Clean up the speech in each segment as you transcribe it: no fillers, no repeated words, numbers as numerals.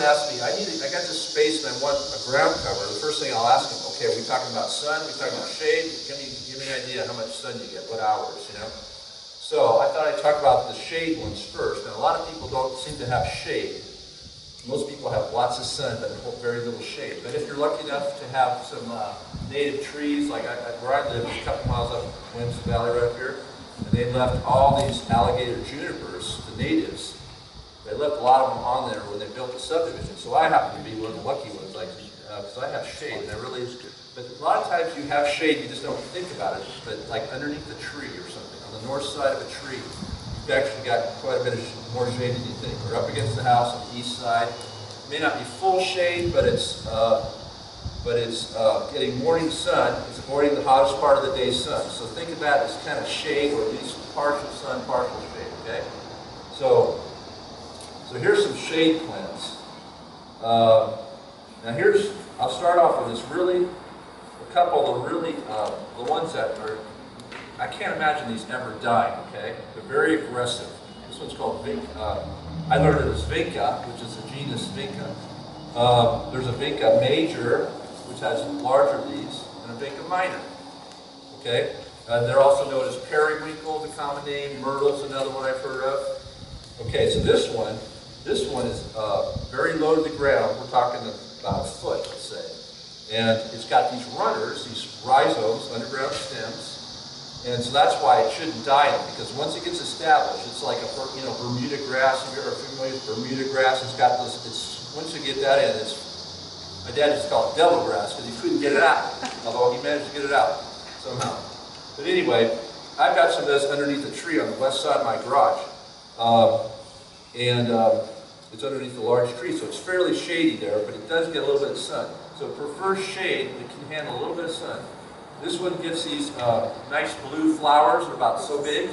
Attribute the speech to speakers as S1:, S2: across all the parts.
S1: someone asked me, I got this space and I want a ground cover, the first thing I'll ask them, okay, are we talking about sun? Are we talking about shade? Give me an idea how much sun you get, what hours, you know? So I thought I'd talk about the shade ones first. Now a lot of people don't seem to have shade. Most people have lots of sun, but very little shade. But if you're lucky enough to have some native trees, like where I live, a couple miles up Williams Valley right up here, and they left all these alligator junipers, the natives. They left a lot of them on there when they built the subdivision. So I happen to be one of the lucky ones, like because I have shade, and that really is good. But a lot of times you have shade, you just don't think about it. But like underneath the tree or something, on the north side of a tree, you've actually got quite a bit of more shade than you think. Or up against the house on the east side. It may not be full shade, but it's getting morning sun. It's avoiding the hottest part of the day's sun. So think of that as kind of shade, or at least partial sun, partial shade. Okay. So here's some shade plants. Now I'll start off with a couple of the ones that are, I can't imagine these ever dying. Okay. They're very aggressive. This one's called Vinca. I learned it as Vinca, which is the genus Vinca. There's a Vinca major, which has larger leaves, and a Vinca minor. Okay? They're also known as periwinkle, the common name. Myrtle's another one I've heard of. Okay, so this one is very low to the ground. We're talking about a foot, let's say. And it's got these runners, these rhizomes, underground stems. And so that's why it shouldn't die, because once it gets established, it's like a Bermuda grass. If you're ever familiar with Bermuda grass, it's got this. Once you get that in, my dad used to call it devil grass because he couldn't get it out. Although he managed to get it out somehow. But anyway, I've got some of this underneath a tree on the west side of my garage, it's underneath a large tree, so it's fairly shady there, but it does get a little bit of sun. So it prefers shade. It can handle a little bit of sun. This one gets these nice blue flowers, they're about so big.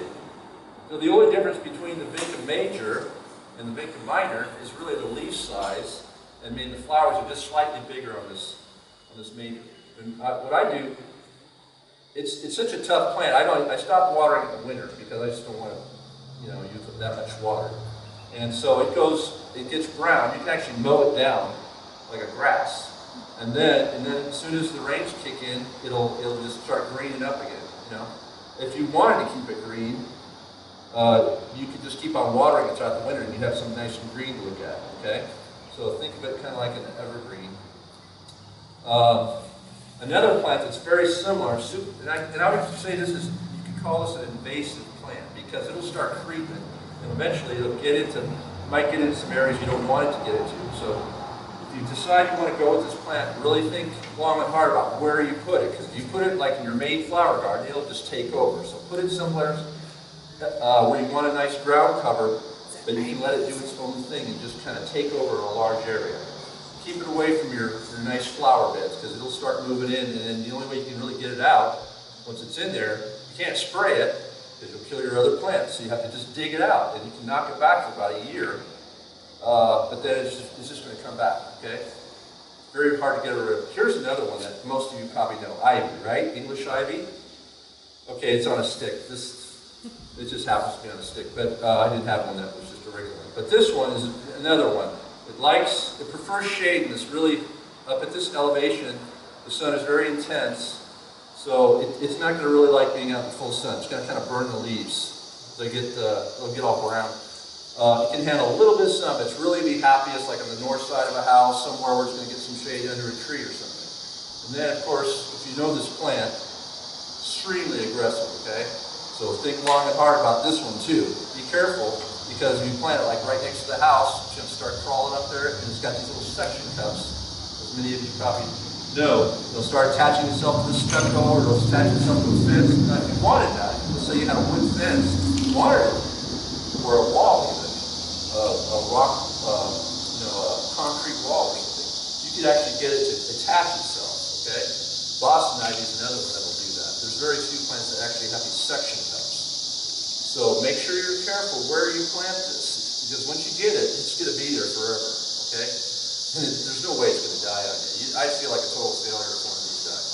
S1: So the only difference between the Vinca major and the Vinca minor is really the leaf size, and the flowers are just slightly bigger on this major. And what I do, it's such a tough plant. I stop watering in the winter because I just don't want to, use that much water. And so it gets brown. You can actually mow it down like a grass. And then as soon as the rains kick in, it'll just start greening up again. If you wanted to keep it green, you could just keep on watering it throughout the winter, and you'd have some nice and green to look at. Okay, so think of it kind of like an evergreen. Another plant that's very similar, and I would say you could call this an invasive plant because it'll start creeping, and eventually might get into some areas you don't want it to get into. So if you decide you want to go with this plant, really think long and hard about where you put it, because if you put it like in your main flower garden, it'll just take over. So put it somewhere where you want a nice ground cover, but you can let it do its own thing and just kind of take over a large area. Keep it away from your nice flower beds, because it'll start moving in, and then the only way you can really get it out, once it's in there, you can't spray it, because you'll kill your other plants. So you have to just dig it out, and you can knock it back for about a year. But then it's just going to come back, okay? Very hard to get rid of. Here's another one that most of you probably know, ivy, right? English ivy. Okay, it's on a stick. It just happens to be on a stick, but I didn't have one that was just a regular one. But this one is another one. It prefers shade, and it's really up at this elevation. The sun is very intense, so it's not going to really like being out in full sun. It's going to kind of burn the leaves. They'll get all brown. It can handle a little bit of sun, but it's really be happiest like on the north side of a house, somewhere where it's going to get some shade under a tree or something. And then, of course, if you know this plant, extremely aggressive, okay? So think long and hard about this one too. Be careful, because if you plant it like right next to the house, it's going to start crawling up there, and it's got these little suction cups, as many of you probably know. It'll start attaching itself to the stucco, or it'll attach itself to a fence. Now, if you wanted that, let's say you had a wood fence, you wanted it, or a wall even, a rock, a concrete wall or something, you could actually get it to attach itself, okay? Boston ivy is another one that will do that. There's very few plants that actually have these suction cups. So make sure you're careful where you plant this, because once you get it, it's going to be there forever, okay? And there's no way it's going to die on you. I feel like a total failure if one of these dies.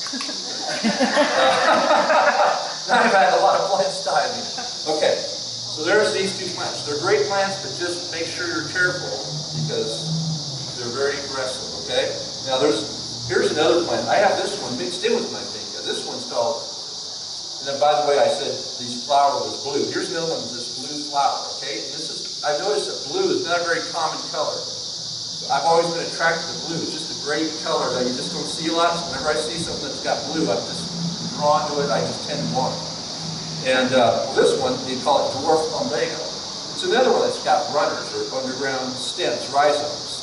S1: I've had a lot of plants die on me. Okay. So there's these two plants. They're great plants, but just make sure you're careful, because They're very aggressive, okay? Now here's another plant. I have this one mixed in with my vinca. This one's called, and then by the way, I said these flower was blue. Here's another one with this blue flower, okay? And this is, I've noticed that blue is not a very common color. I've always been attracted to blue. It's just a great color that you just don't see a lot. So whenever I see something that's got blue, I'm just drawn to it. I just tend to want it. And this one, they call it dwarf lumbago. It's another one that's got runners or underground stems, rhizomes.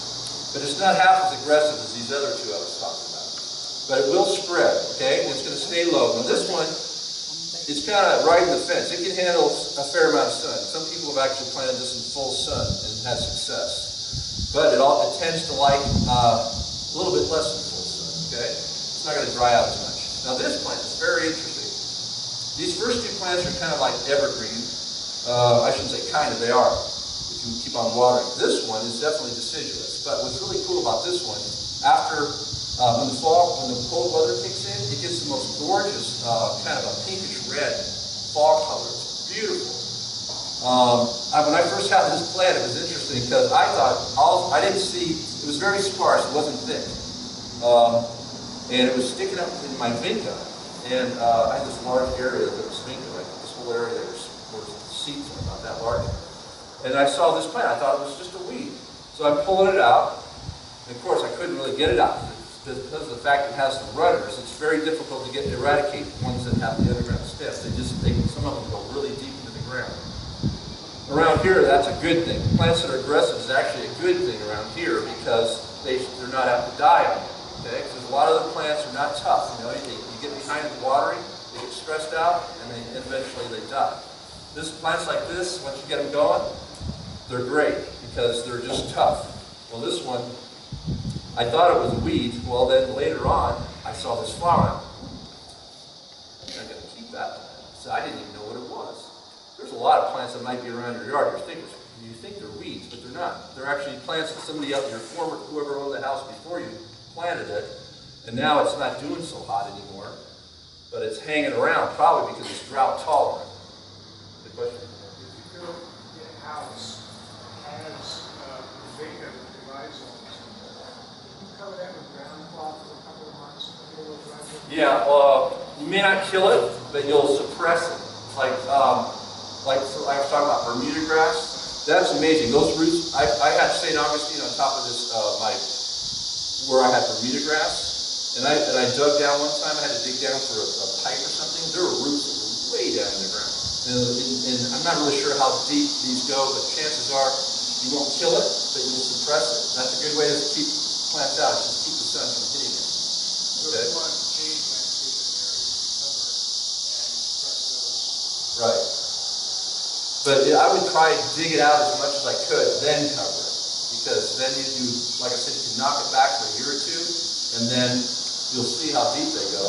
S1: But it's not half as aggressive as these other two I was talking about. But it will spread, okay? And it's going to stay low. Now this one, it's kind of right in the fence. It can handle a fair amount of sun. Some people have actually planted this in full sun and had success. But it tends to like a little bit less than full sun, okay? It's not going to dry out as much. Now this plant is very interesting. These first two plants are kind of like evergreen. I shouldn't say kind of, they are, if you keep on watering. This one is definitely deciduous. But what's really cool about this one, after when the cold weather kicks in, it gets the most gorgeous kind of a pinkish red fall color. It's beautiful. When I first had this plant, it was interesting because I thought, I didn't see, it was very sparse, it wasn't thick. And it was sticking up in my vinca. And I had this large area that was vinca, like this whole area there was seeds about that large. And I saw this plant, I thought it was just a weed. So I'm pulling it out, and of course I couldn't really get it out. Because of the fact it has some runners, it's very difficult to eradicate ones that have the underground stems. Some of them go really deep into the ground. Around here, that's a good thing. Plants that are aggressive is actually a good thing around here because they're not apt to die on you. Okay? Because a lot of the plants are not tough. You know, you get behind the watering, they get stressed out, and eventually they die. Plants like this, once you get them going, they're great because they're just tough. Well, this one, I thought it was a weed. Well, then later on, I saw this flower. I'm going to keep that. So I didn't even know what it was. There's a lot of plants that might be around your yard. You think they're weeds, but they're not. They're actually plants that somebody out there, whoever owned the house before you, planted it, and now it's not doing so hot anymore. But it's hanging around probably because it's drought tolerant. The question?
S2: If you build a house that has vacant rhizomes, cover that with ground cloth for a couple of months before those rhizomes?
S1: Yeah, you may not kill it, but you'll suppress it. Like I was talking about Bermuda grass. That's amazing. Those roots, I had St. Augustine on top of this, where I had Bermuda grass, and I dug down one time. I had to dig down for a pipe or something. There were roots that were way down in the ground. And I'm not really sure how deep these go, but chances are you won't kill it, but you'll suppress it. That's a good way to keep plants out, is just keep the sun from hitting it. Okay?
S2: So you want to change landscape area, cover it, and suppress those.
S1: Right. But I would try to dig it out as much as I could, then cover it. Because then you like I said, you can knock it back for a year or two, and then you'll see how deep they go.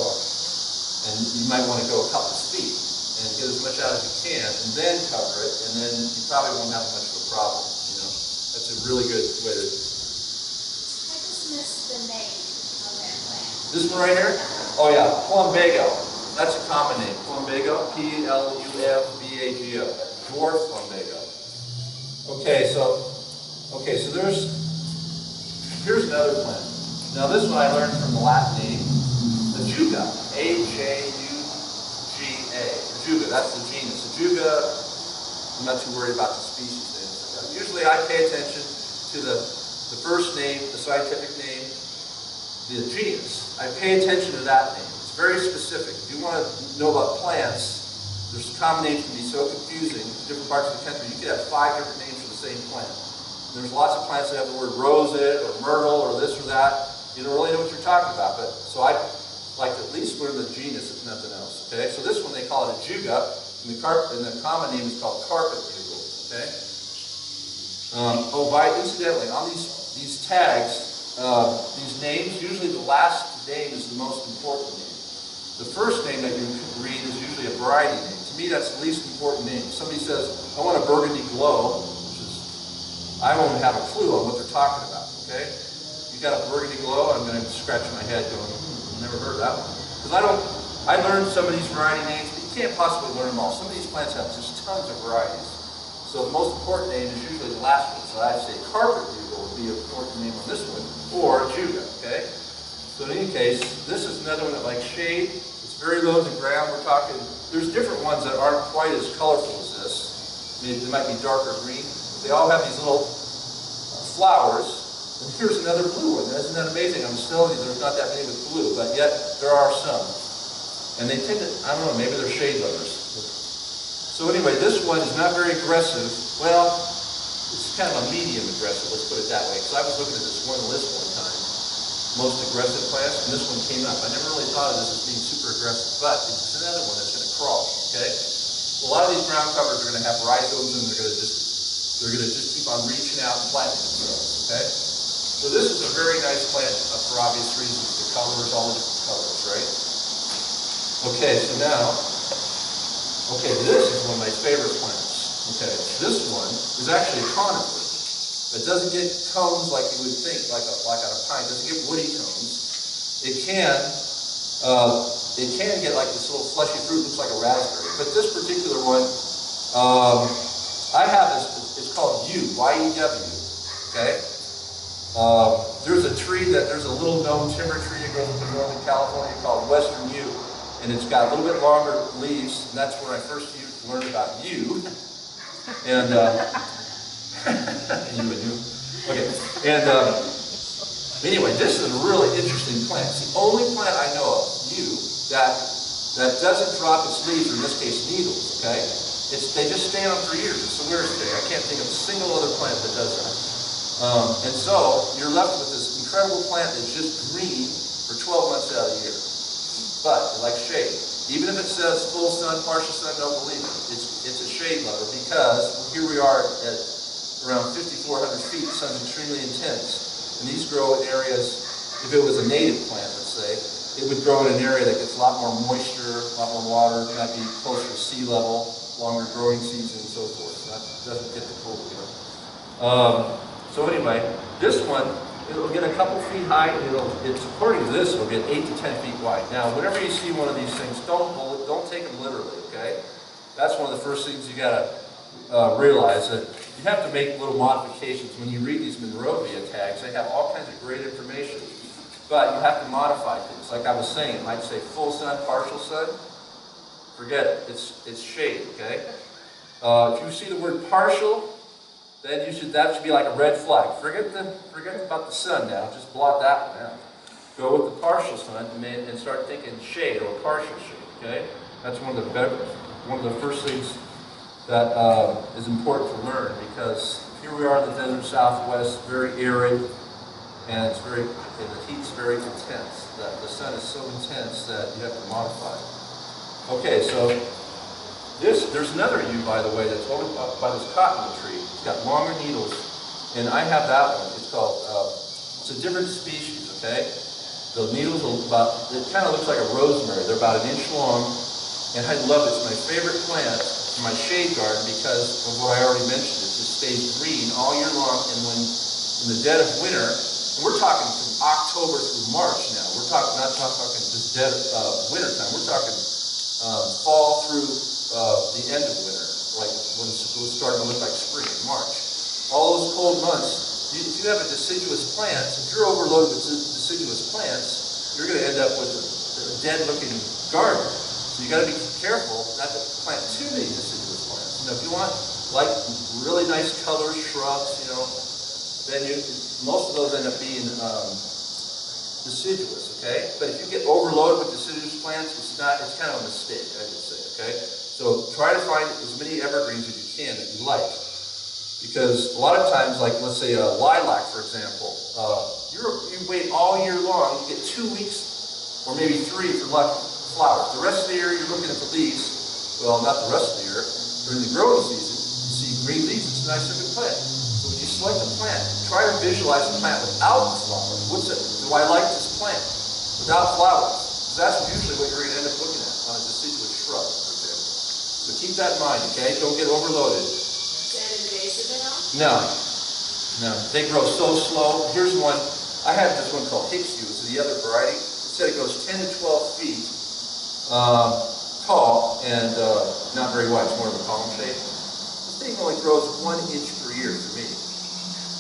S1: And you might want to go a couple of feet and get as much out as you can, and then cover it, and then you probably won't have much of a problem. You know, that's a really good way to.
S3: I just missed the name of that plant.
S1: This one right here? Oh yeah, plumbago. That's a common name. Plumbago, P-L-U-M-B-A-G-O. Dwarf plumbago. Okay, so here's another plant. Now this one I learned from the Latin name, Ajuga. A-J-U-G-A. Ajuga, that's the genus. Ajuga, I'm not too worried about the species names. Usually I pay attention to the first name, the scientific name, the genus. I pay attention to that name. It's very specific. If you want to know about plants, there's common names can be so confusing in different parts of the country. You could have 5 different names for the same plant. There's lots of plants that have the word rose in it, or myrtle, or this or that. You don't really know what you're talking about. But so I like to at least learn the genus, if nothing else. Okay. So this one they call it Ajuga, and the common name is called carpet bugle. Okay. Incidentally, on these tags, these names, usually the last name is the most important name. The first name that you read is usually a variety name. To me, that's the least important name. If somebody says, I want a burgundy glow, which is, I won't have a clue on what they're talking about, okay? You got a burgundy glow, I'm going to scratch my head going, never heard that one. Because I learned some of these variety names, but you can't possibly learn them all. Some of these plants have just tons of varieties. So the most important name is usually the last one. So I'd say carpet bugle would be an important name on this one, or juga, okay? So in any case, this is another one that likes shade. It's very low to the ground. We're talking, there's different ones that aren't quite as colorful as this. Maybe they might be darker green. They all have these little flowers. And here's another blue one. Isn't that amazing? I'm telling you, there's not that many with blue, but yet there are some. And they tend to, I don't know, maybe they're shade lovers. So anyway, this one is not very aggressive. Well, it's kind of a medium aggressive, let's put it that way. Because I was looking at this one list one time, most aggressive plants, and this one came up. I never really thought of this as being super aggressive, but it's another one that's going to crawl, okay? A lot of these ground covers are going to have rhizomes, and they're going to just keep on reaching out and flattening themselves, okay? So this is a very nice plant for obvious reasons. The colors, all the different colors, right? Okay, so now, okay, this is one of my favorite plants. Okay, this one is actually a conifer. It doesn't get cones like you would think, like on a pine. It doesn't get woody cones. It can get like this little fleshy fruit, looks like a raspberry. But this particular one, I have this. It's called yew, Y-E-W. Okay. There's a tree there's a little known timber tree that grows up in Northern California called Western yew. And it's got a little bit longer leaves, and that's when I first learned about yew. And, okay. And anyway, this is a really interesting plant. It's the only plant I know of, yew, that doesn't drop its leaves, or in this case, needles, okay? They just stay on for years. It's the weirdest thing. I can't think of a single other plant that does that. And so, you're left with this incredible plant that's just green for 12 months out of the year. But, like shade. Even if it says full sun, partial sun, don't believe it. It's a shade lover because here we are at around 5,400 feet. The sun's extremely intense. And these grow in areas, if it was a native plant, let's say, it would grow in an area that gets a lot more moisture, a lot more water, might be closer to sea level, longer growing season, and so forth. That doesn't get the cold, you know. So anyway, this one, it'll get a couple feet high, and it's according to this, it'll get 8 to 10 feet wide. Now, whenever you see one of these things, don't take them literally, okay? That's one of the first things you gotta realize, that you have to make little modifications. When you read these Monrovia tags, they have all kinds of great information, but you have to modify things. Like I was saying, it might say full sun, partial sun. Forget it, it's shade, okay? If you see the word partial, then that should be like a red flag. Forget about the sun now, just blot that one out. Go with the partial sun and start thinking shade or partial shade, okay? That's one of the first things that is important to learn, because here we are in the desert Southwest, very arid, and the heat's very intense. The sun is so intense that you have to modify. Okay, so there's another yew, by the way, that's over by this cottonwood tree. It's got longer needles, and I have that one. It's called, it's a different species, okay? The needles are it kind of looks like a rosemary. They're about 1 inch long, and I love it. It's my favorite plant for my shade garden because of what I already mentioned. It just stays green all year long, and when in the dead of winter, and we're talking from October through March now. We're not talking just dead winter time. We're talking fall through the end of winter, like when it's starting to look like spring in March. All those cold months, if you have a deciduous plant, if you're overloaded with deciduous plants, you're going to end up with a dead-looking garden. So you got to be careful not to plant too many deciduous plants. You know, if you want like really nice colors, shrubs, you know, then most of those end up being deciduous, okay? But if you get overloaded with deciduous plants, it's kind of a mistake, I would say, okay? So try to find as many evergreens as you can that you like. Because a lot of times, like let's say a lilac, for example, you wait all year long, you get 2 weeks or maybe 3 for flowers. The rest of the year, you're looking at the leaves. Well, not the rest of the year. During the growing season, you see green leaves. It's a nice looking plant. So when you select a plant, try to visualize the plant without the flowers. Do I like this plant without flowers? Because that's usually what you're going to end up looking at on a deciduous shrub, for example. So keep that in mind, okay? Don't get overloaded.
S3: Is that invasive at all?
S1: No. They grow so slow. Here's one. I have this one called Hicks yew. It's the other variety. It said it goes 10 to 12 feet tall and not very wide. It's more of a column shape. thing only grows 1 inch per year for me.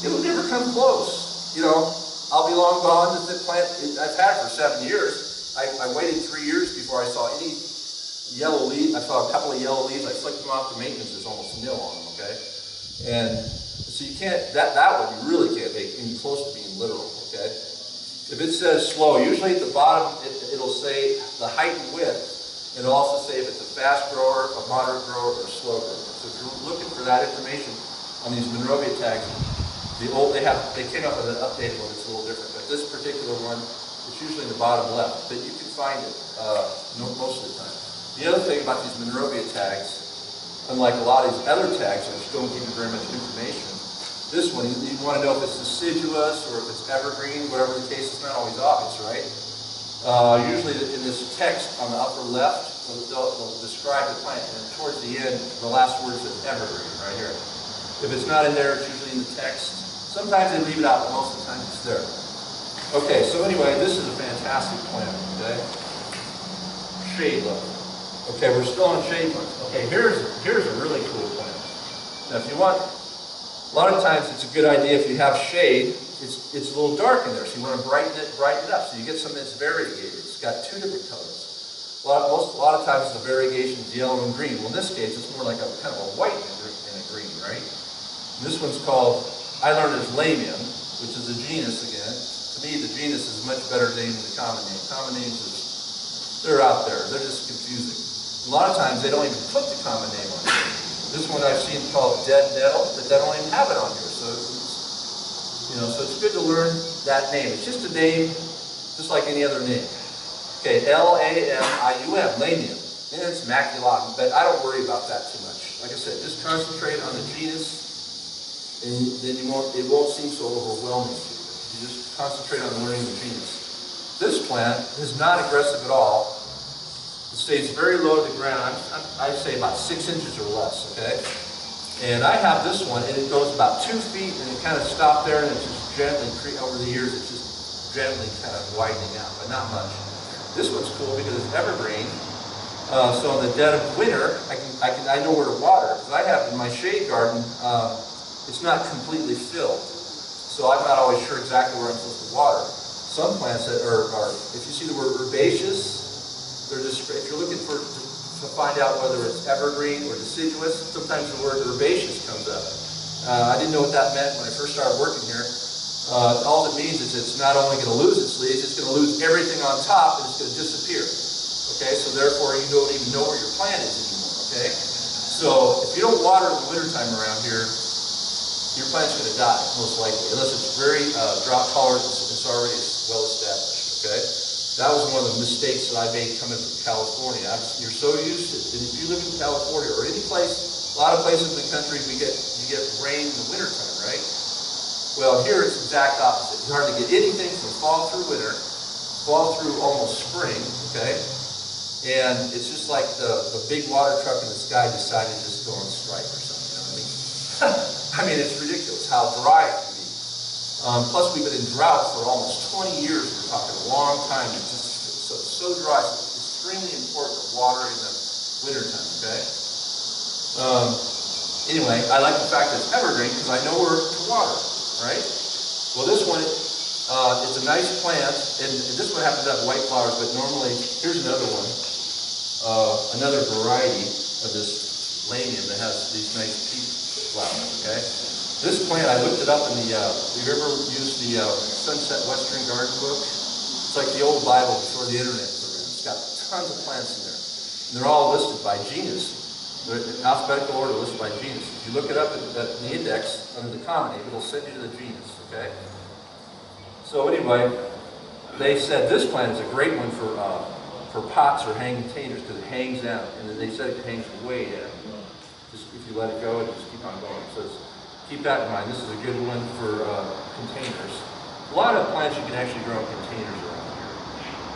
S1: It'll never come close. You know, I'll be long gone. The plant, I've had it for 7 years. I waited 3 years before I saw any yellow leaves. I saw a couple of yellow leaves. I flicked them off. The maintenance is almost nil on them, okay? And so you can't, that one you really can't make even close to being literal, okay? If it says slow, usually at the bottom it'll say the height and width. It'll also say if it's a fast grower, a moderate grower, or a slow grower. So if you're looking for that information on these Monrovia tags, they came up with an updated one that's a little different. But this particular one, it's usually in the bottom left, but you can find it most of the time. The other thing about these Monrovia tags, unlike a lot of these other tags which don't give you very much information, this one, you want to know if it's deciduous or if it's evergreen, whatever the case, it's not always obvious, right? Usually in this text on the upper left, they'll describe the plant, and towards the end, the last word says evergreen, right here. If it's not in there, it's usually in the text. Sometimes they leave it out, but most of the time it's there. Okay, so anyway, this is a fantastic plant, okay? Shade look. Okay, we're still on shade look. Okay, here's a really cool plant. Now if you want, a lot of times it's a good idea if you have shade, it's a little dark in there, so you want to brighten it up, so you get something that's variegated. It's got 2 different colors. A lot of times the variegation is yellow and green. Well, in this case, it's more like a kind of a white and a green, right? And this one's called, I learned as Lamium, which is a genus again. To me, the genus is a much better name than the common name. Common names, they're out there. They're just confusing. A lot of times they don't even put the common name on it. This one I've seen called dead nettle, but they don't even have it on here. So so it's good to learn that name. It's just a name, just like any other name. Okay, L-A-M-I-U-M, Lamium. And it's maculatum, but I don't worry about that too much. Like I said, just concentrate on the genus, and then it won't seem so overwhelming to you. You just concentrate on learning the genus. This plant is not aggressive at all. It stays very low to the ground. I'd say about 6 inches or less, okay? And I have this one, and it goes about 2 feet, and it kind of stopped there, and it's just gently, over the years, it's just gently kind of widening out, but not much. This one's cool because it's evergreen. So in the dead of winter, I know where to water, because I have in my shade garden, it's not completely filled. So I'm not always sure exactly where I'm supposed to water. Some plants that are if you see the word herbaceous, they're just, if you're looking to find out whether it's evergreen or deciduous, sometimes the word herbaceous comes up. I didn't know what that meant when I first started working here. All it means is it's not only going to lose its leaves, it's going to lose everything on top and it's going to disappear. Okay, so therefore you don't even know where your plant is anymore. Okay, so if you don't water in the wintertime around here, your plant's going to die, most likely, unless it's very drought tolerant and it's already well established. Okay. That was one of the mistakes that I made coming from California. You're so used to it. And if you live in California or any place, a lot of places in the country, you get rain in the wintertime, right? Well, here it's the exact opposite. You hardly get anything from fall through winter, fall through almost spring, okay? And it's just like the big water truck in the sky decided to just go on strike or something, you know what I mean? I mean, it's ridiculous how dry it can be. Plus, we've been in drought for almost 20 years. We're talking a long time. It's just so dry. It's extremely important to water in the wintertime, okay? Anyway, I like the fact that it's evergreen because I know where to water, right? Well, this one, it's a nice plant, and this one happens to have white flowers, but normally, here's another one, another variety of this Lamium that has these nice pink flowers, okay? This plant, I looked it up in the, have you ever used the Sunset Western Garden book? It's like the old Bible before the internet program. It's got tons of plants in there. And they're all listed by genus. They're in alphabetical order listed by genus. If you look it up at the index under the common name, it'll send you to the genus, okay? So anyway, they said this plant is a great one for pots or hanging containers because it hangs down. And then they said it hangs way down. Just if you let it go, it just keep on going. So keep that in mind. This is a good one for containers. A lot of plants you can actually grow in containers around here,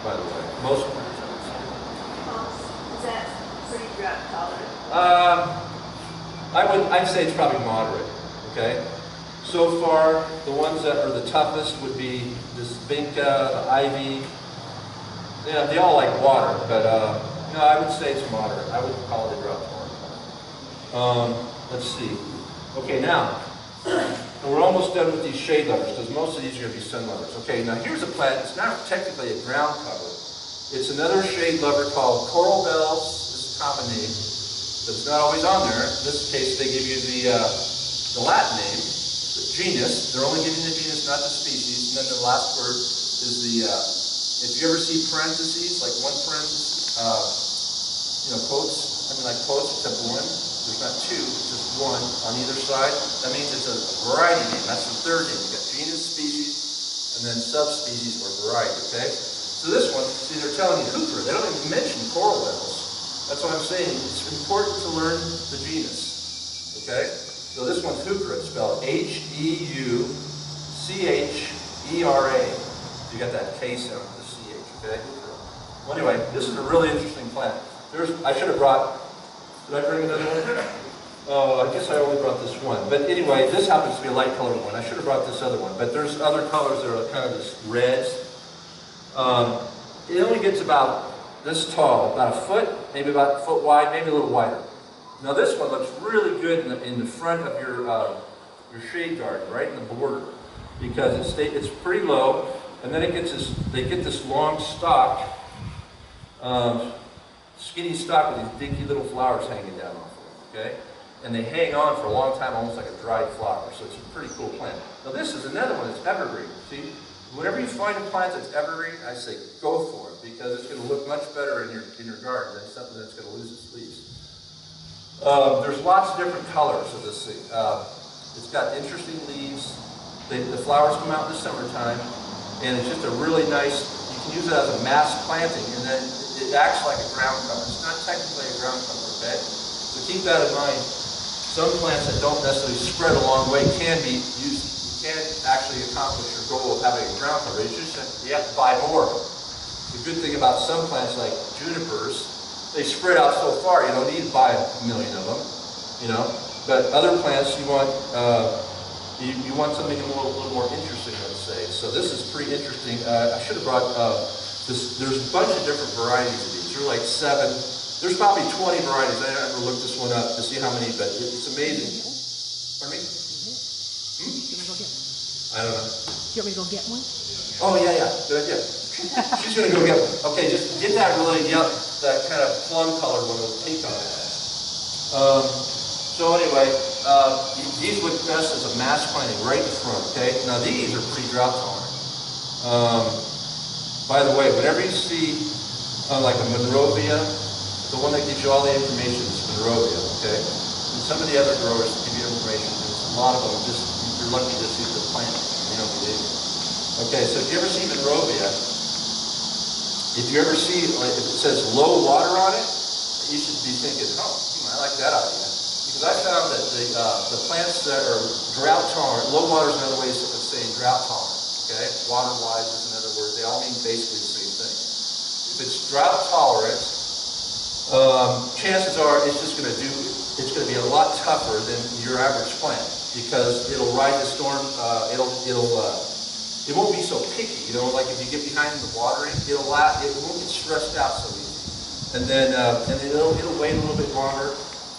S1: by the way. Most plants, I would say.
S3: Is that pretty drought tolerant?
S1: I'd say it's probably moderate, okay? So far, the ones that are the toughest would be this vinca, the ivy. Yeah, they all like water, but no, I would say it's moderate. I would call it a drought tolerant plant. let's see. Okay, now, and we're almost done with these shade lovers because most of these are going to be sun lovers. Okay, now here's a plant. It's not technically a ground cover. It's another shade lover called coral bells. This is a common name, but it's not always on there. In this case, they give you the Latin name, the genus. They're only giving the genus, not the species. And then the last word is the, if you ever see parentheses, like one parenthesis, quotes, like quotes except one. There's not two, it's just one on either side. That means it's a variety name. That's the third name. You've got genus, species, and then subspecies or variety, okay? So this one, see, they're telling you hooper. They don't even mention coral bells. That's what I'm saying. It's important to learn the genus, okay? So this one's hooper. It's spelled H-E-U-C-H-E-R-A. You got that K sound, the C-H, okay? Well, anyway, this is a really interesting plant. I should have brought, did I bring another one? Oh, I guess I only brought this one. But anyway, this happens to be a light colored one. I should have brought this other one. But there's other colors that are kind of this reds. It only gets about this tall, about a foot, maybe about a foot wide, maybe a little wider. Now this one looks really good in the front of your shade garden, right in the border, because it's pretty low, and then they get this long stalk, skinny stalk with these dinky little flowers hanging down off of it, okay? And they hang on for a long time, almost like a dried flower, so it's a pretty cool plant. Now this is another one that's evergreen, see? Whenever you find a plant that's evergreen, I say go for it, because it's going to look much better in your garden than something that's going to lose its leaves. There's lots of different colors of this thing. It's got interesting leaves. The flowers come out in the summertime, and it's just a really nice, you can use it as a mass planting, and then it acts like a ground cover. It's not technically a ground cover, okay? So keep that in mind. Some plants that don't necessarily spread a long way can be used. You can't actually accomplish your goal of having a ground cover. It's just you have to buy more of them. The good thing about some plants like junipers, they spread out so far, you don't need to buy a million of them, you know. But other plants, you want something a little more interesting, let's say. So this is pretty interesting. I should have brought this. There's a bunch of different varieties of these. There are like 7. There's probably 20 varieties. I never looked this one up to see how many, but it's amazing. Pardon me? I don't know.
S4: You want me to go get one?
S1: Oh yeah, good idea. She's gonna go get one. Okay, just get that really that kind of plum colored one with pink on it. So anyway, these would best as a mass planting right in front. Okay, now these are pretty drought tolerant. By the way, whenever you see like a Monrovia, the one that gives you all the information is Monrovia. Okay, and some of the other growers give you information. There's a lot of them you're lucky to see the plant. You don't believe it. Okay, so if you ever see Monrovia, if you ever see, like, if it says low water on it, you should be thinking, oh, I like that idea. Because I found that the plants that are drought tolerant, low water is another way of saying drought tolerant, okay? Water-wise is another word. They all mean basically the same thing. If it's drought tolerant, chances are it's going to be a lot tougher than your average plant because it'll ride the storm, it won't be so picky, you know, like if you get behind the watering, it won't get stressed out so easy. And then it'll wait a little bit longer,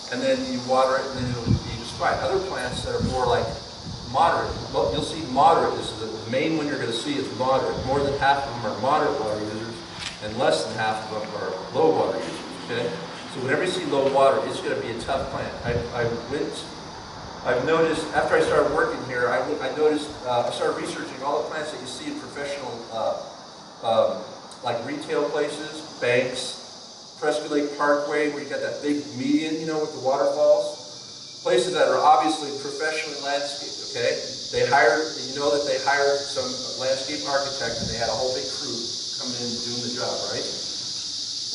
S1: and then you water it, and then it'll be just fine. Other plants that are more like moderate, you'll see moderate, this is the main one you're going to see is moderate. More than half of them are moderate water users, and less than half of them are low water users, okay? So whenever you see low water, it's going to be a tough plant. I've noticed, after I started working here, I started researching all the plants that you see in professional, like retail places, banks, Prescott Lake Parkway, where you got that big median, you know, with the waterfalls. Places that are obviously professionally landscaped, okay? They hired some landscape architect, and they had a whole big crew coming in and doing the job, right?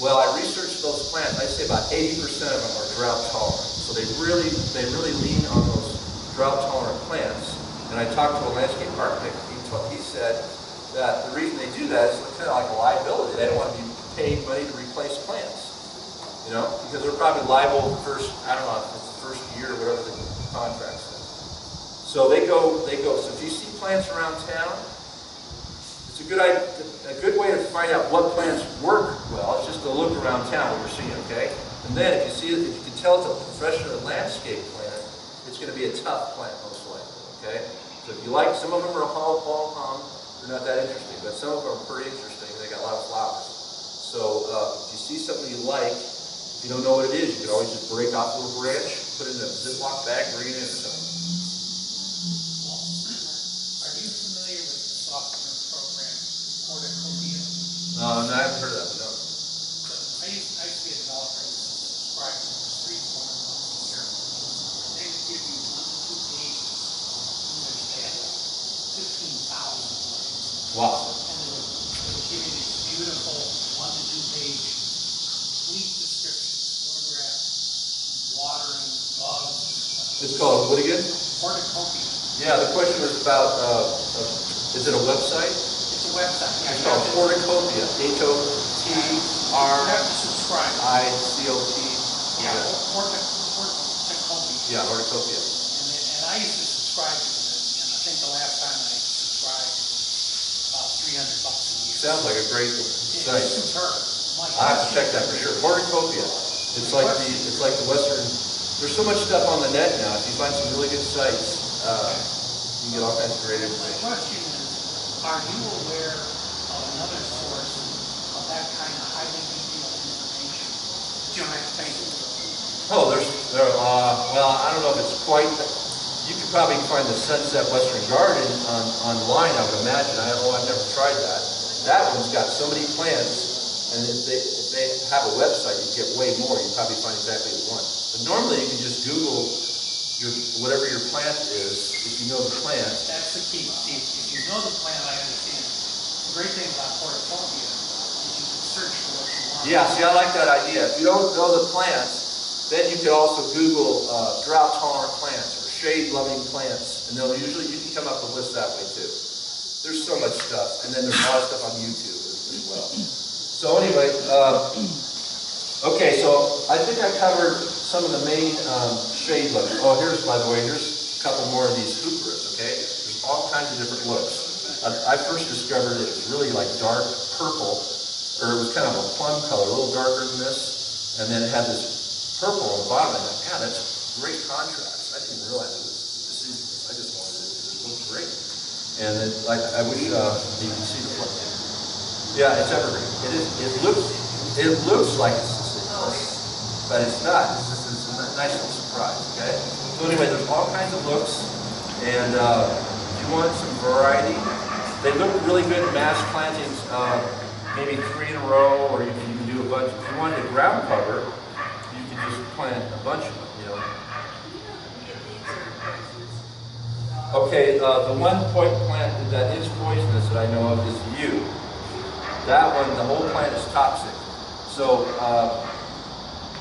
S1: Well, I researched those plants. I'd say about 80% of them are drought tolerant. So they really lean on those drought tolerant plants. And I talked to a landscape architect. He said that the reason they do that is kind of like a liability. They don't want to be paying money to replace plants, you know, because they're probably liable the first, I don't know, if it's the first year or whatever the contract says. So they go. So if you see plants around town, it's a good way to find out what plants work well. It's just to look around town what you're seeing, okay? And then if you can tell it's a professional landscape plant, it's going to be a tough plant most likely, okay? So if you like, some of them are all hung, they're not that interesting, but some of them are pretty interesting. They got a lot of flowers. So if you see something you like, if you don't know what it is, you can always just break off a little branch, put it in a Ziploc bag, bring it in or something.
S2: Are you familiar with the software program, Horticopia?
S1: No, I haven't heard of that, no.
S2: I used to be a developer who used to subscribe to the street corner once a year. They would give you 1 to 2 pages, which they had 15,000 lines.
S1: Wow.
S2: And they would give you these beautiful 1 to 2 page, complete descriptions, photographs, watering, bugs.
S1: It's called, what again?
S2: Horticopia.
S1: Yeah, the question was about, is it a website?
S2: It's a website. Yeah,
S1: It's called Horticopia,
S2: You have to subscribe.
S1: H-O-T-I-C-O-P.
S2: Yeah, Horticopia.
S1: Yeah, Horticopia.
S2: And I used to subscribe to it, and I think the last time I subscribed it was about $300 a year.
S1: Sounds like a great site.
S2: It's superb.
S1: I have to check that for sure. Horticopia. It's like the Western. There's so much stuff on the net now. If you find some really good sites, you can get all kinds of great
S2: The
S1: information.
S2: question is, are you aware of another source of that kind of highly detailed information? Giant paper.
S1: Oh, well, I don't know if it's quite. You could probably find the Sunset Western Garden online, I would imagine. I've never tried that. That one's got so many plants, and if they have a website, you get way more. You probably find exactly what you want. But normally, you can just Google whatever your plant is, if you know the plant.
S2: That's the key. See, if you know the plant, I understand. The great thing about Horticopia is you can search for what you want.
S1: Yeah, see, I like that idea. If you don't know the plants, then you could also Google drought-tolerant plants or shade-loving plants, and you can come up with a list that way too. There's so much stuff, and then there's a lot of stuff on YouTube as well. So anyway, okay, so I think I covered some of the main shade-loving. Oh, by the way, here's a couple more of these hooperas, okay? There's all kinds of different looks. I first discovered it was really like dark purple, or it was kind of a plum color, a little darker than this, and then it had this purple on the bottom. And yeah, that's great contrast. I didn't realize it was this easy. I just wanted it. It looked great. And then, I wish you can see the plum. Yeah, it's evergreen. It looks like it's deciduous, but it's not. It's a nice little surprise. Okay. So anyway, there's all kinds of looks, and if you want some variety, they look really good in mass plantings. Maybe 3 in a row, or you can do a bunch. If you wanted a ground cover, you can just plant a bunch of them, you know. Okay, the one plant that is poisonous that I know of is yew. That one, the whole plant is toxic. So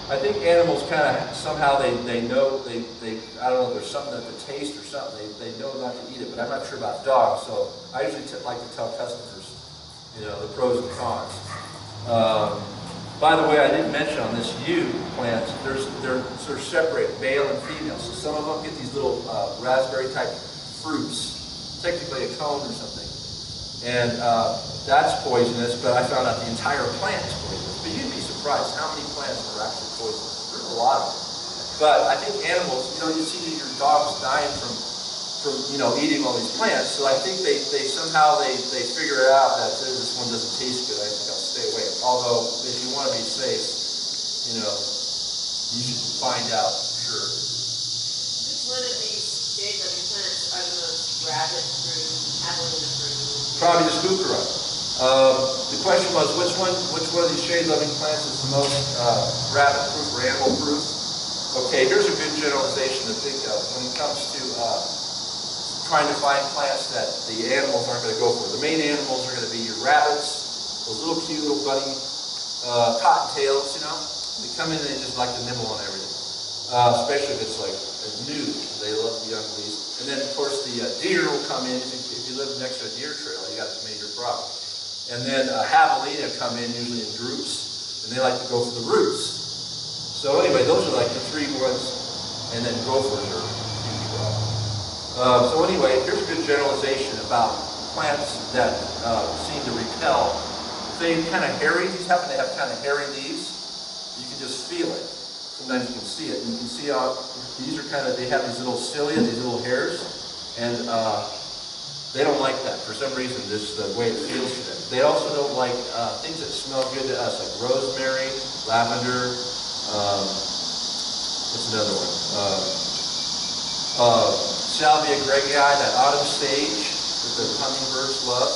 S1: I think animals kind of, somehow they know, I don't know, there's something at the taste or something, they know not to eat it, but I'm not sure about dogs, so I usually like to tell customers, you know, the pros and cons. By the way, I didn't mention on this yew plant, they're sort of separate, male and female. So some of them get these little raspberry type fruits, technically a cone or something. And that's poisonous, but I found out the entire plant is poisonous. But you'd be surprised how many plants are actually poisonous. There's a lot of them. But I think animals, you know, you see your dogs dying from eating all these plants. So I think they somehow they figure out that this one doesn't taste good. I think I'll stay away. Although if you want to be safe, you know, you should find out for sure.
S4: Which one of these shade-loving plants are the most rabbit-proof, javelina-proof?
S1: Probably the heuchera. The question was, which one of these shade-loving plants is the most rabbit-proof or animal-proof? Okay, here's a good generalization to think of when it comes to trying to find plants that the animals aren't going to go for. The main animals are going to be your rabbits, those little cute little bunny cottontails, you know. They come in and they just like to nibble on everything, especially if it's like nude. They love the young leaves. And then, of course, the deer will come in. If you live next to a deer trail, you got a major problem. And then javelina come in usually in groups, and they like to go for the roots. So anyway, those are like the 3 ones, and then gophers are huge problem. So anyway, here's a good generalization about plants that seem to repel. If they kind of hairy, these happen to have kind of hairy leaves, you can just feel it. Sometimes you can see it. You can see how these are kind of, they have these little cilia, these little hairs, and they don't like that. For some reason, this is the way it feels to them. They also don't like things that smell good to us, like rosemary, lavender, what's another one? Salvia greggii, that autumn sage that the hummingbirds love.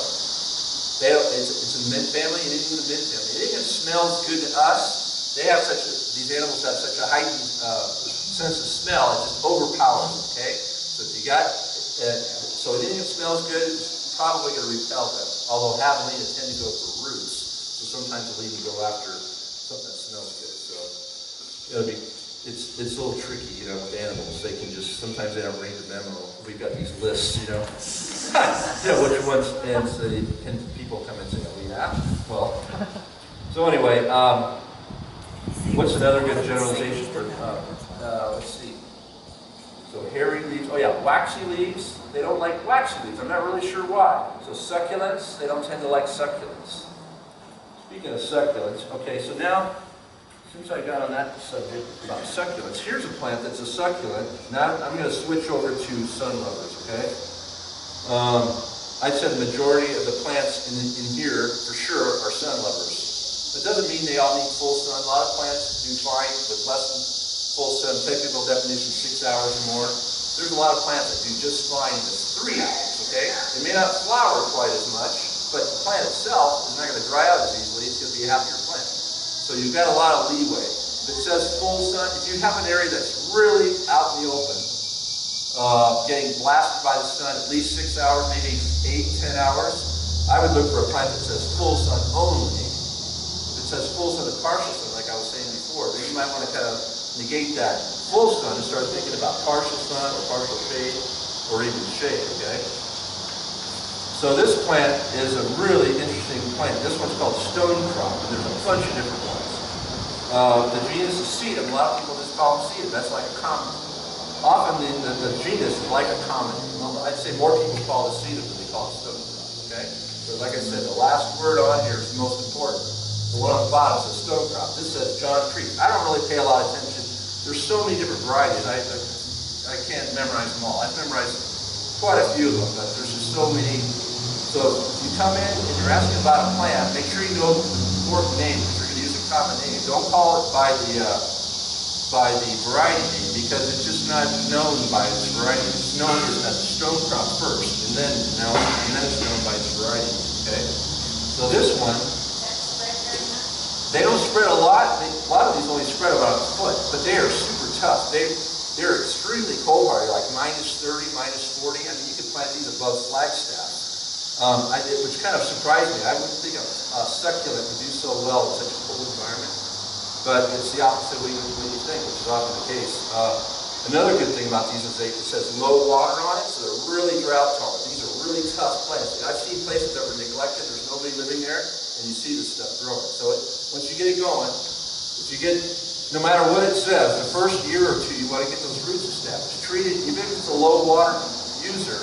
S1: They don't, it's a mint family, and even the mint family. Anything that smells good to us, they have these animals have such a heightened sense of smell, it just overpowers them, okay? So if you got, so anything that smells good is probably going to repel them. Although javelina tend to go for roots, so sometimes they'll even go after something that smells good. So it'll be, it's a little tricky, you know, with animals. They can just, sometimes they don't read the memo. We've got these lists, you know. Which ones, and so and people come and say, oh yeah, well. So anyway, what's another good generalization for, let's see. So hairy leaves, oh yeah, waxy leaves. They don't like waxy leaves. I'm not really sure why. So succulents, they don't tend to like succulents. Speaking of succulents, okay, so now, since I got on that subject about succulents, here's a plant that's a succulent. Now I'm going to switch over to sun lovers, okay? I'd say the majority of the plants in here, for sure, are sun lovers. That doesn't mean they all need full sun. A lot of plants do fine with less than full sun, technical definition 6 hours or more. There's a lot of plants that do just fine with 3 hours, okay? They may not flower quite as much, but the plant itself is not going to dry out as easily. It's going to be a happier plant. So you've got a lot of leeway. If it says full sun, if you have an area that's really out in the open, getting blasted by the sun at least 6 hours, maybe 8, 10 hours, I would look for a plant that says full sun only. If it says full sun and partial sun, like I was saying before, then you might want to kind of negate that full sun and start thinking about partial sun or partial shade or even shade, okay? So this plant is a really interesting plant. This one's called stonecrop, and there's a bunch of different ones. The genus is sedum. A lot of people just call them sedum. That's like a common. Often the genus is like a common. Well, I'd say more people call it sedum than they call it stonecrop, okay? So like I said, the last word on here is the most important. The one on the bottom says stonecrop. This says John Creek. I don't really pay a lot of attention. There's so many different varieties. I can't memorize them all. I've memorized quite a few of them, but there's just so many. So if you come in and you're asking about a plant, make sure you know the important name. If you're going to use a common name, don't call it by the variety name, because it's just not known by its variety. It's known as a stonecrop first, and then it's known by its variety. Okay. So this one, they don't spread a lot. A lot of these only spread about a foot, but they are super tough. They're extremely cold hardy, like -30, -40. I mean, you could plant these above flagstaffs. Which kind of surprised me. I wouldn't think a succulent would do so well in such a cold environment. But it's the opposite of what you think, which is often the case. Another good thing about these is it says low water on it, so they're really drought tolerant. These are really tough plants. I've seen places that were neglected, there's nobody living there, and you see this stuff growing. So once you get it going, no matter what it says, the first year or two, you want to get those roots established. Treat it, even if it's a low water user,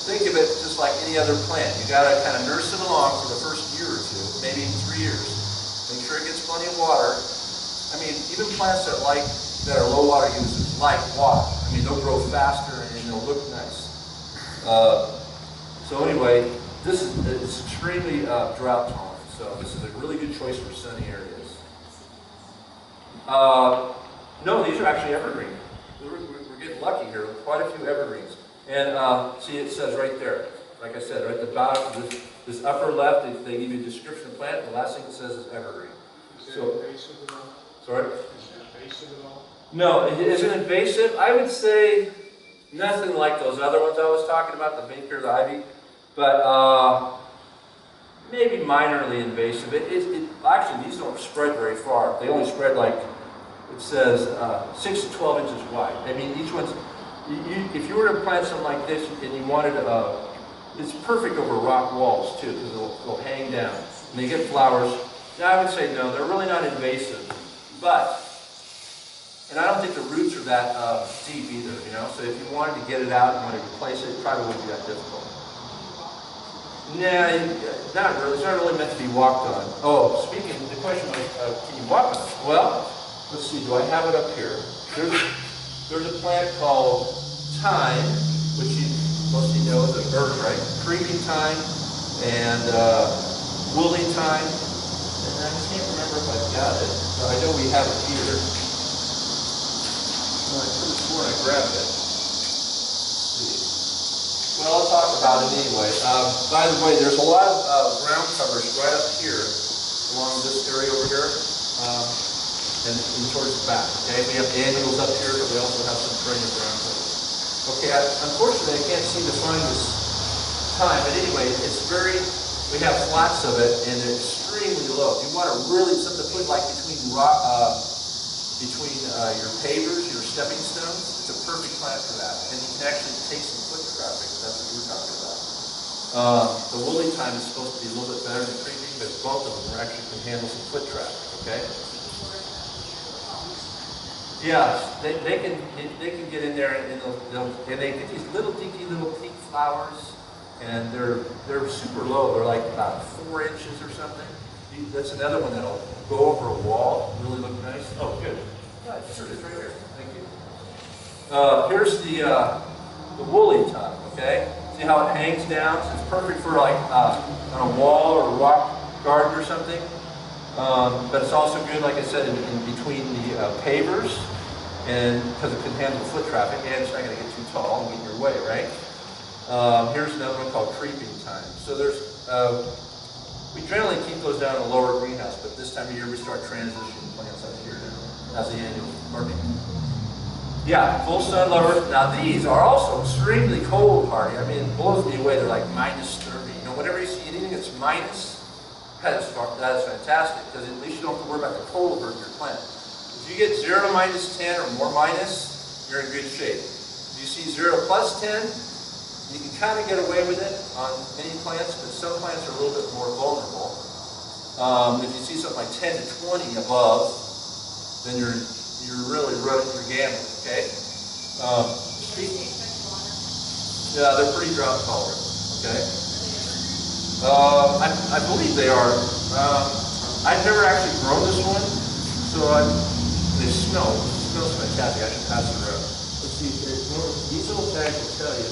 S1: think of it just like any other plant. You got to kind of nurse it along for the first year or two, maybe even 3 years. Make sure it gets plenty of water. I mean, even plants that are low water users like water. I mean, they'll grow faster and they'll look nice. So anyway, it's extremely drought tolerant. So this is a really good choice for sunny areas. No, these are actually evergreen. We're getting lucky here. Quite a few evergreens. And see, it says right there, like I said, right at the bottom, this upper left, they give you a description of the plant. The last thing it says is evergreen.
S2: Is it invasive at all?
S1: Sorry?
S2: Is it invasive at all?
S1: No, is it invasive? I would say nothing like those other ones I was talking about, the baker, the ivy, but maybe minorly invasive. Actually, these don't spread very far. They only spread like, it says 6 to 12 inches wide. I mean, each one's, if you were to plant something like this and you wanted, it's perfect over rock walls too, because they'll hang down. And they get flowers. Now I would say no, they're really not invasive. But, and I don't think the roots are that deep either, you know? So if you wanted to get it out and want to replace it, it probably wouldn't be that difficult. Nah, not really. It's not really meant to be walked on. Oh, speaking, the question was, can you walk on it? Well, let's see, do I have it up here? There's a plant called thyme, which most of you know is a bird, right? Creeping thyme and woolly thyme. And I can't remember if I've got it, but I know we have it here. Well, I could have sworn I grabbed it. Let's see. Well, I'll talk about it anyway. By the way, there's a lot of ground covers right up here along this area over here. And towards the back, okay? We have annuals up here, but we also have some perennial ground covers. Okay, unfortunately I can't seem to find this thyme, but anyway, we have flats of it, and they're extremely low. You want to really, something to put like between your pavers, your stepping stones. It's a perfect plant for that. And you can actually take some foot traffic, that's what you were talking about. The woolly thyme is supposed to be a little bit better than creeping, but both of them actually can handle some foot traffic, okay? Yeah, they can get in there and they get these little dinky little pink flowers, and they're super low. They're like about 4 inches or something. That's another one that'll go over a wall, really look nice. Oh, good. Yeah, sure, it's right here. Thank you. Here's the woolly thyme. Okay, see how it hangs down? So it's perfect for like on a wall or a rock garden or something. But it's also good, like I said, in between the pavers, and because it can handle foot traffic, and it's not going to get too tall and get in your way, right? Here's another one called creeping thyme. So we generally keep those down in a lower greenhouse, but this time of year we start transitioning plants up here as the annual. Yeah, full sun lovers. Now these are also extremely cold hardy. I mean, it blows me away. They're like -30. You know, whenever you see anything that's minus, that is fantastic, because at least you don't have to worry about the cold hurting your plant. If you get 0 to -10 or more minus, you're in good shape. If you see 0 plus 10, you can kind of get away with it on many plants, but some plants are a little bit more vulnerable. If you see something like 10 to 20 above, then you're really running your gamut, okay? Yeah, they're pretty drought tolerant, okay? I believe they are. I've never actually grown this one, so they smell. It smells fantastic. I should pass it around. Let's see, these little tags will tell you.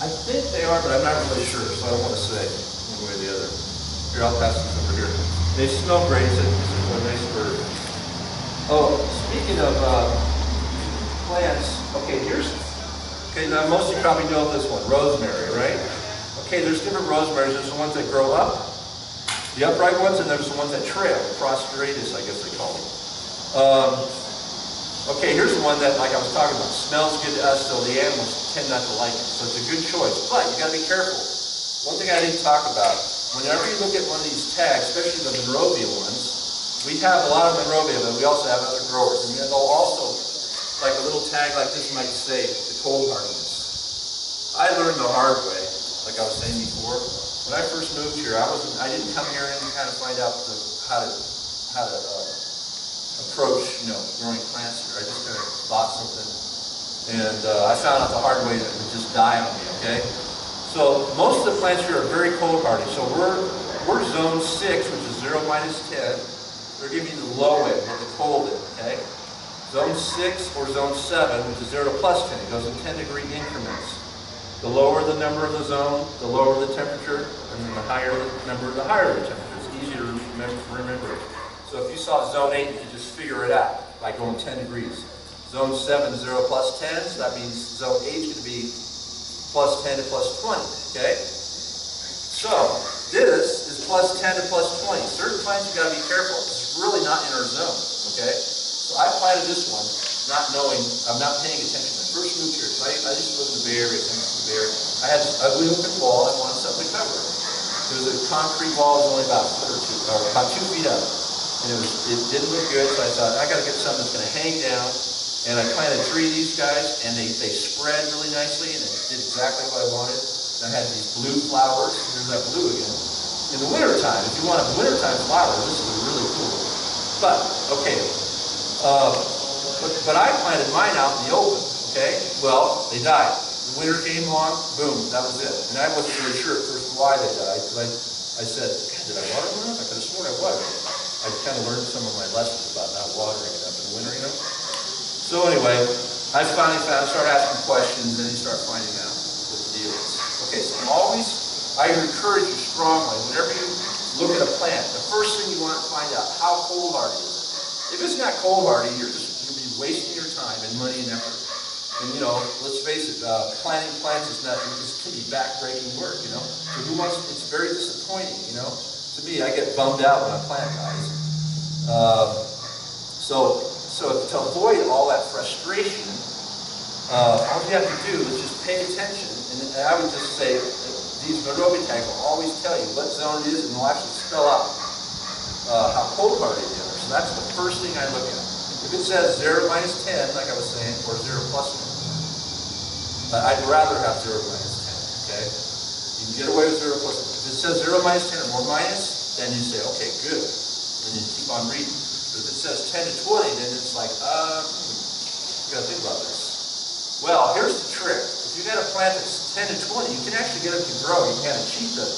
S1: I think they are, but I'm not really sure, so I don't want to say one way or the other. Here, I'll pass this over here. They smell great. It's a nice bird. Oh, speaking of plants, okay, now most of you probably know this one, rosemary, right? Okay, there's different rosemaries. There's the ones that grow up, the upright ones, and there's the ones that trail, prostratus, I guess they call them. Okay, here's the one that, like I was talking about, smells good to us, so the animals tend not to like it. So it's a good choice, but you got to be careful. One thing I didn't talk about, whenever you look at one of these tags, especially the Monrovia ones, we have a lot of Monrovia, but we also have other growers. And they'll also, like a little tag like this might say, the cold hardiness. I learned the hard way, like I was saying before. When I first moved here, I didn't come here and kind of find out how to approach, growing plants here. I just kind of bought something, and I found out the hard way that it would just die on me. Okay, so most of the plants here are very cold hardy. So we're zone 6, which is 0 - 10. They're giving you the low end, or the cold end. Okay, zone 6 or zone 7, which is 0 to +10. It goes in 10-degree increments. The lower the number of the zone, the lower the temperature, and then the higher the number, the higher the temperature. It's easier to remember. So if you saw zone 8, you could just figure it out by going 10 degrees. Zone 7, 0 + 10, so that means zone 8 is going to be +10 to +20, okay? So this is +10 to +20. Certain plants you got to be careful. It's really not in our zone, okay? So I planted this one, not knowing, I'm not paying attention. When I first moved here, so I used to live in the Bay Area, I had this ugly open wall, and I wanted something to cover it. It was a concrete wall, it was only about 1 or 2, or about 2 feet up. And it didn't look good, so I thought, I got to get something that's going to hang down. And I planted 3 of these guys, and they spread really nicely, and it did exactly what I wanted. And I had these blue flowers, here's that blue again. In the wintertime, if you want a wintertime flower, this is really cool. But, okay, but I planted mine out in the open, okay? Well, they died. The winter came along, boom, that was it. And I wasn't really sure at first why they died, because I said, God, did I water them enough? I could have sworn I watered them. I kind of learned some of my lessons about not watering enough. the winter, you know? So anyway, I finally started asking questions, and then you start finding out what the deal is. Okay, so I encourage you strongly, whenever you look at a plant, the first thing you want to find out, how cold hardy is it? If it's not cold hardy, you'll be wasting your time and money and effort. And you know, let's face it, planting plants is not, it can be back-breaking work, you know? So it's very disappointing, you know? To me, I get bummed out when I plant, guys. So to avoid all that frustration, all you have to do is just pay attention. And I would just say, these aerobic tags will always tell you what zone it is, and they'll actually spell out how cold hardy they are. So that's the first thing I look at. If it says 0 minus 10, like I was saying, or 0 plus 1, I'd rather have 0 minus 10, okay? You can get away with 0 plus 1. If it says 0 minus 10 or more minus, then you say, okay, good. And you keep on reading. But if it says 10 to 20, then it's like, you gotta think about this. Well, here's the trick. If you got a plant that's 10 to 20, you can actually get them to grow. You can kind of cheat the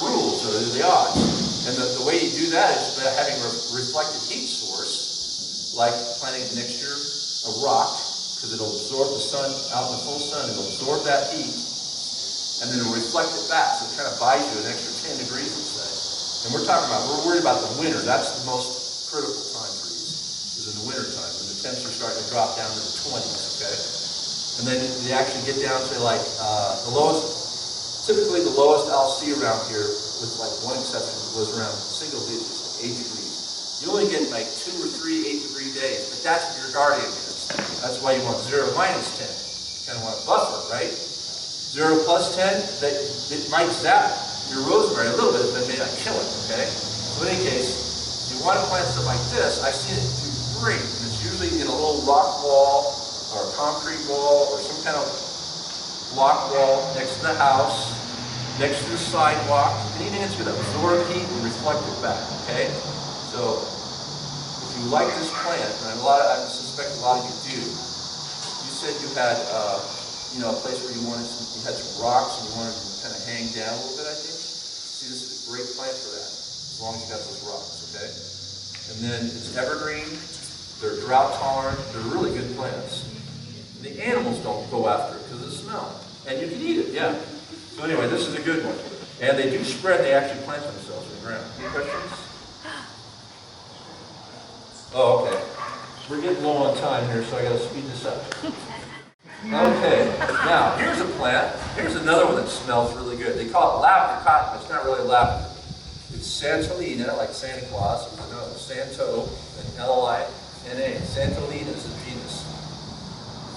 S1: rules or the odds. And the way you do that is by having a reflected heat source, like planting it next year, a rock, because it'll absorb the sun out in the full sun. It'll absorb that heat, and then it'll reflect it back. So it kind of buys you an extra 10 degrees, let's say. And we're worried about the winter. That's the most critical time for these, is in the winter time, when the temps are starting to drop down to the 20s, okay? And then they actually get down to like typically the lowest I'll see around here, with like one exception, was around single digits, like 8 degrees. You only get like 2 or 3 8-degree days, but that's what you're guarding against. That's why you want 0 minus 10. You kind of want a buffer, right? 0 plus 10, it might zap your rosemary a little bit, but it may not kill it, okay? So in any case, you want to plant stuff like this. I've seen it do great, and it's usually in a little rock wall, or a concrete wall, or some kind of block wall next to the house, next to the sidewalk, anything that's going to absorb heat and reflect it back, okay? So, if you like this plant, and I suspect a lot of you do, you said you had, a place where you had some rocks and you wanted to kind of hang down a little bit, I think. See, this is a great plant for that, as long as you got those rocks, okay? And then it's evergreen, they're drought tolerant, they're really good plants. The animals don't go after it because of the smell. And you can eat it, yeah. So anyway, this is a good one. And they do spread, they actually plant themselves in the ground. Any questions? Oh, okay. We're getting low on time here, so I gotta speed this up. Okay, now here's a plant. Here's another one that smells really good. They call it lavender cotton, but it's not really lavender. It's Santolina, like Santa Claus. No, Santo, and L-I-N-A. Santolina is a genus.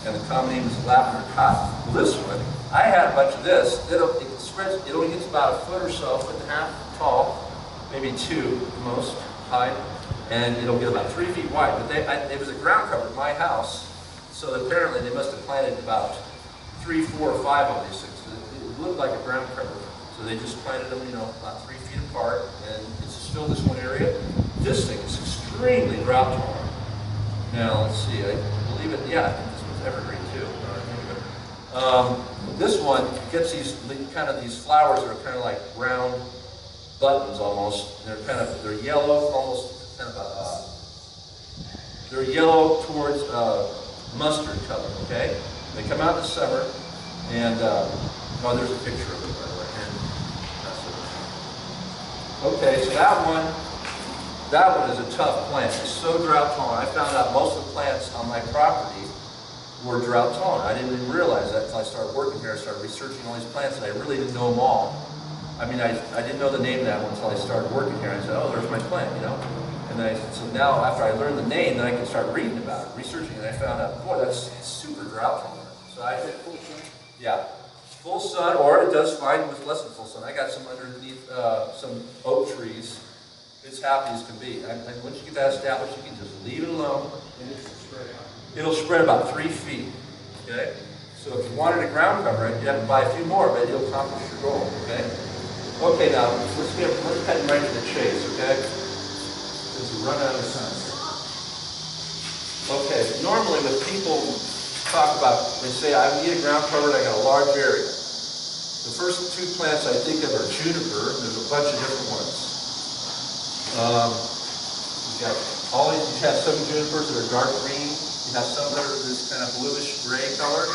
S1: And the common name is lavender cotton. Well, this one, I had a bunch of this. It only gets about 1 foot or so, 1.5 feet tall, maybe 2 at the most high, and it'll get about 3 feet wide. But it was a ground cover at my house, so apparently they must have planted about 3, 4, or 5 of these things. It looked like a ground cover, so they just planted them, about 3 feet apart, and it's just filled this one area. This thing is extremely drought tolerant. Now let's see, I believe it. Yeah. Evergreen too. This one gets these flowers that are kind of like round buttons almost. They're yellow, almost kind of they're yellow towards mustard color. Okay, they come out in the summer, and there's a picture of it by the way. Okay, so that one is a tough plant. It's so drought tolerant. I found out most of the plants on my property were drought tolerant. I didn't even realize that until I started working here. I started researching all these plants, and I really didn't know them all. I mean, I didn't know the name of that one until I started working here. I said, oh, there's my plant, And then so now, after I learned the name, then I can start reading about it, researching it, and I found out, boy, that's super drought tolerant. So yeah, full sun, or it does fine with less than full sun. I got some underneath some oak trees. It's happy as can be. And once you get that established, you can just leave it alone, and it's it'll spread about 3 feet, okay? So if you wanted a ground cover, you have to buy a few more, but it'll accomplish your goal, okay? Okay, now, let's cut right to the chase, okay? Since we run out of time. Okay, normally when people talk about, they say, I need a ground cover and I got a large area. The first 2 plants I think of are juniper, and there's a bunch of different ones. We've got You have some junipers that are dark green. You have some that are this kind of bluish gray color.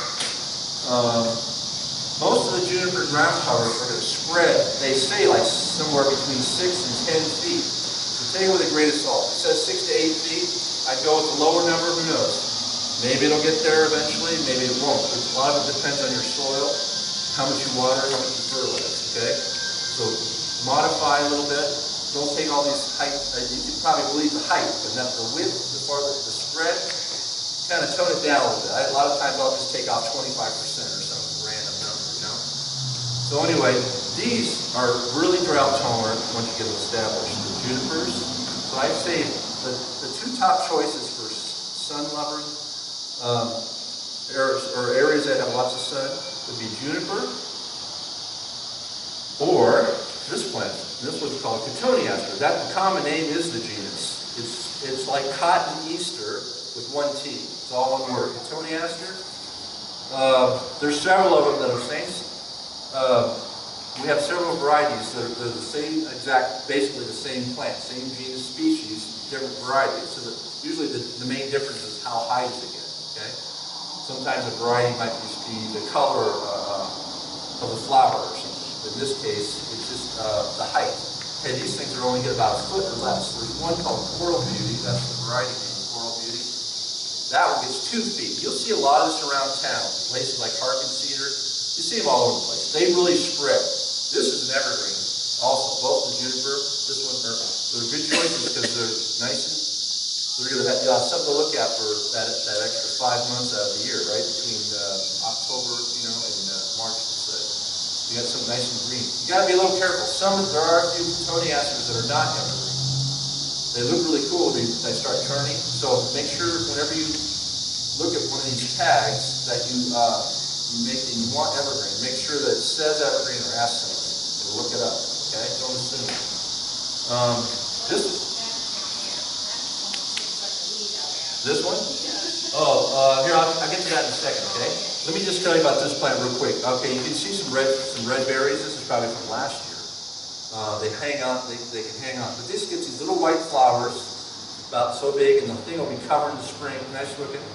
S1: Most of the juniper ground covers are going to spread, they say, like somewhere between 6 and 10 feet. So take it with a grain of salt. It says 6 to 8 feet. I'd go with the lower number, who knows? Maybe it'll get there eventually, maybe it won't. A lot of it depends on your soil, how much you water, how much you fertilize, okay? So modify a little bit. Don't take all these height, you can probably believe the height, but not the width, the spread, kind of tone it down a little bit. A lot of times I'll just take off 25% or something random number, you know? So anyway, these are really drought tolerant once you get them established. The junipers, so I'd say the two top choices for sun lovers, or areas that have lots of sun, would be juniper, or this plant. This one's called cotoneaster. The common name is the genus. It's like cotton Easter with one T. It's all one word. Cotoneaster. There's several of them that are saints. We have several varieties that are the same basically the same plant, same genus, species, different varieties. So usually the main difference is how high does it get. Okay. Sometimes a variety might just be the color of the flower or something. In this case, it's just the height. Okay, these things are only get about a foot or less. There's one called Coral Beauty. That's the variety name, Coral Beauty. That one gets 2 feet. You'll see a lot of this around town. Places like Harkin Cedar. You see them all over the place. They really spread. This is an evergreen. Also, both the juniper, this one, they're good choices because they're nice and they're going to have something to look at for that extra 5 months out of the year, right? Between October, and March, let's say. You got some nice and green. You got to be a little careful. There are a few cotoneasters that are not evergreen. They look really cool when they start turning. So make sure whenever you look at one of these tags that you want evergreen. Make sure that it says evergreen or ask somebody. Or look it up. Okay? Don't assume. This one? Oh, here, I'll get to that in a second, okay? Let me just tell you about this plant real quick. Okay, you can see some red berries. This is probably from last year. They hang on, they can hang on. But this gets these little white flowers, about so big, and the thing will be covered in the spring, nice looking.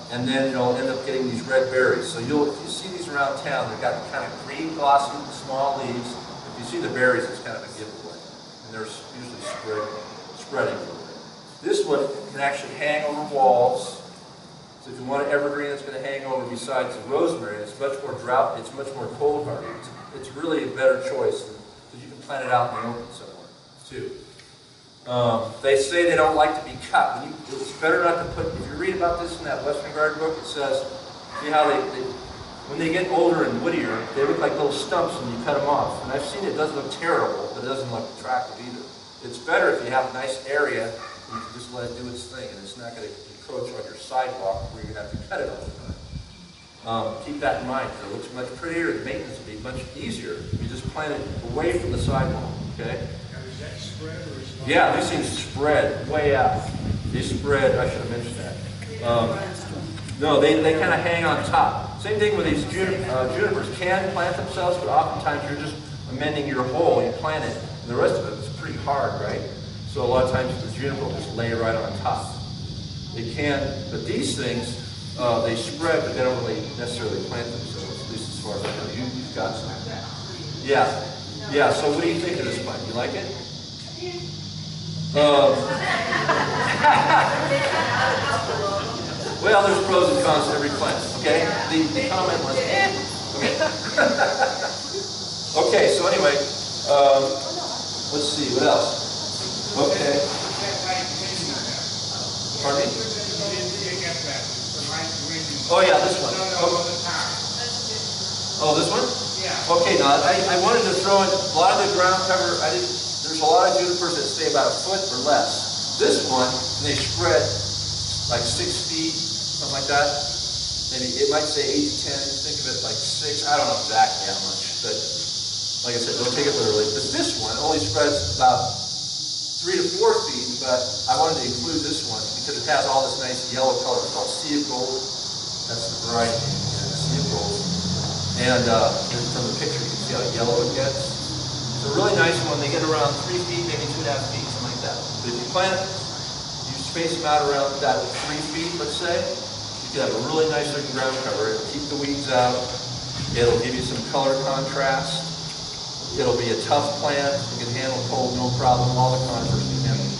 S1: And then you'll end up getting these red berries. So if you see these around town, they've got the kind of green, glossy, small leaves. If you see the berries, it's kind of a giveaway. And they're usually spreading a little bit. This one can actually hang over walls. So if you want an evergreen that's going to hang over besides the rosemary, it's much more drought, it's much more cold hardy. It's really a better choice because you can plant it out in the open somewhere too. They say they don't like to be cut. It's better not to put, if you read about this in that Western Garden book, it says, see how when they get older and woodier, they look like little stumps when you cut them off. And I've seen it doesn't look terrible, but it doesn't look attractive either. It's better if you have a nice area and you can just let it do its thing and it's not going to encroach on your sidewalk where you have to cut it all the time. Keep that in mind because it looks much prettier and the maintenance will be much easier if you just plant it away from the sidewalk, okay?
S2: Is that spread or is it?
S1: Yeah, these things spread way out. They spread, I should have mentioned that. No, they kind of hang on top. Same thing with these junipers. Can plant themselves, but oftentimes you're just amending your hole, you plant it, and the rest of it is pretty hard, right? So a lot of times the juniper will just lay right on top. They can, but these things, they spread, but they don't really necessarily plant themselves, at least as far as I know. You've got some. Yeah, so what do you think of this plant? You like it? Well, there's pros and cons to every plant, okay? The comment was, okay. Okay, so anyway, let's see, what else? Okay. Pardon me? Oh yeah, this one. Oh, this one?
S2: Yeah.
S1: Okay, now I wanted to throw in a lot of the ground cover. There's a lot of junipers that stay about a foot or less. This one, they spread like 6 feet, something like that. Maybe it might say 8 to 10. Think of it like 6. I don't know exactly how much, but like I said, don't take it literally. But this one only spreads about 3 to 4 feet. But I wanted to include this one because it has all this nice yellow color. It's called Sea of Gold. That's the variety name, Sea of Gold. And from the picture, you can see how yellow it gets. It's a really nice one. They get around 3 feet, maybe 2.5 feet, something like that. But if you plant, you space them out around that 3 feet, let's say, you can have a really nice looking ground cover. It'll keep the weeds out. It'll give you some color contrast. It'll be a tough plant. It can handle cold, no problem. All the conifers can handle it.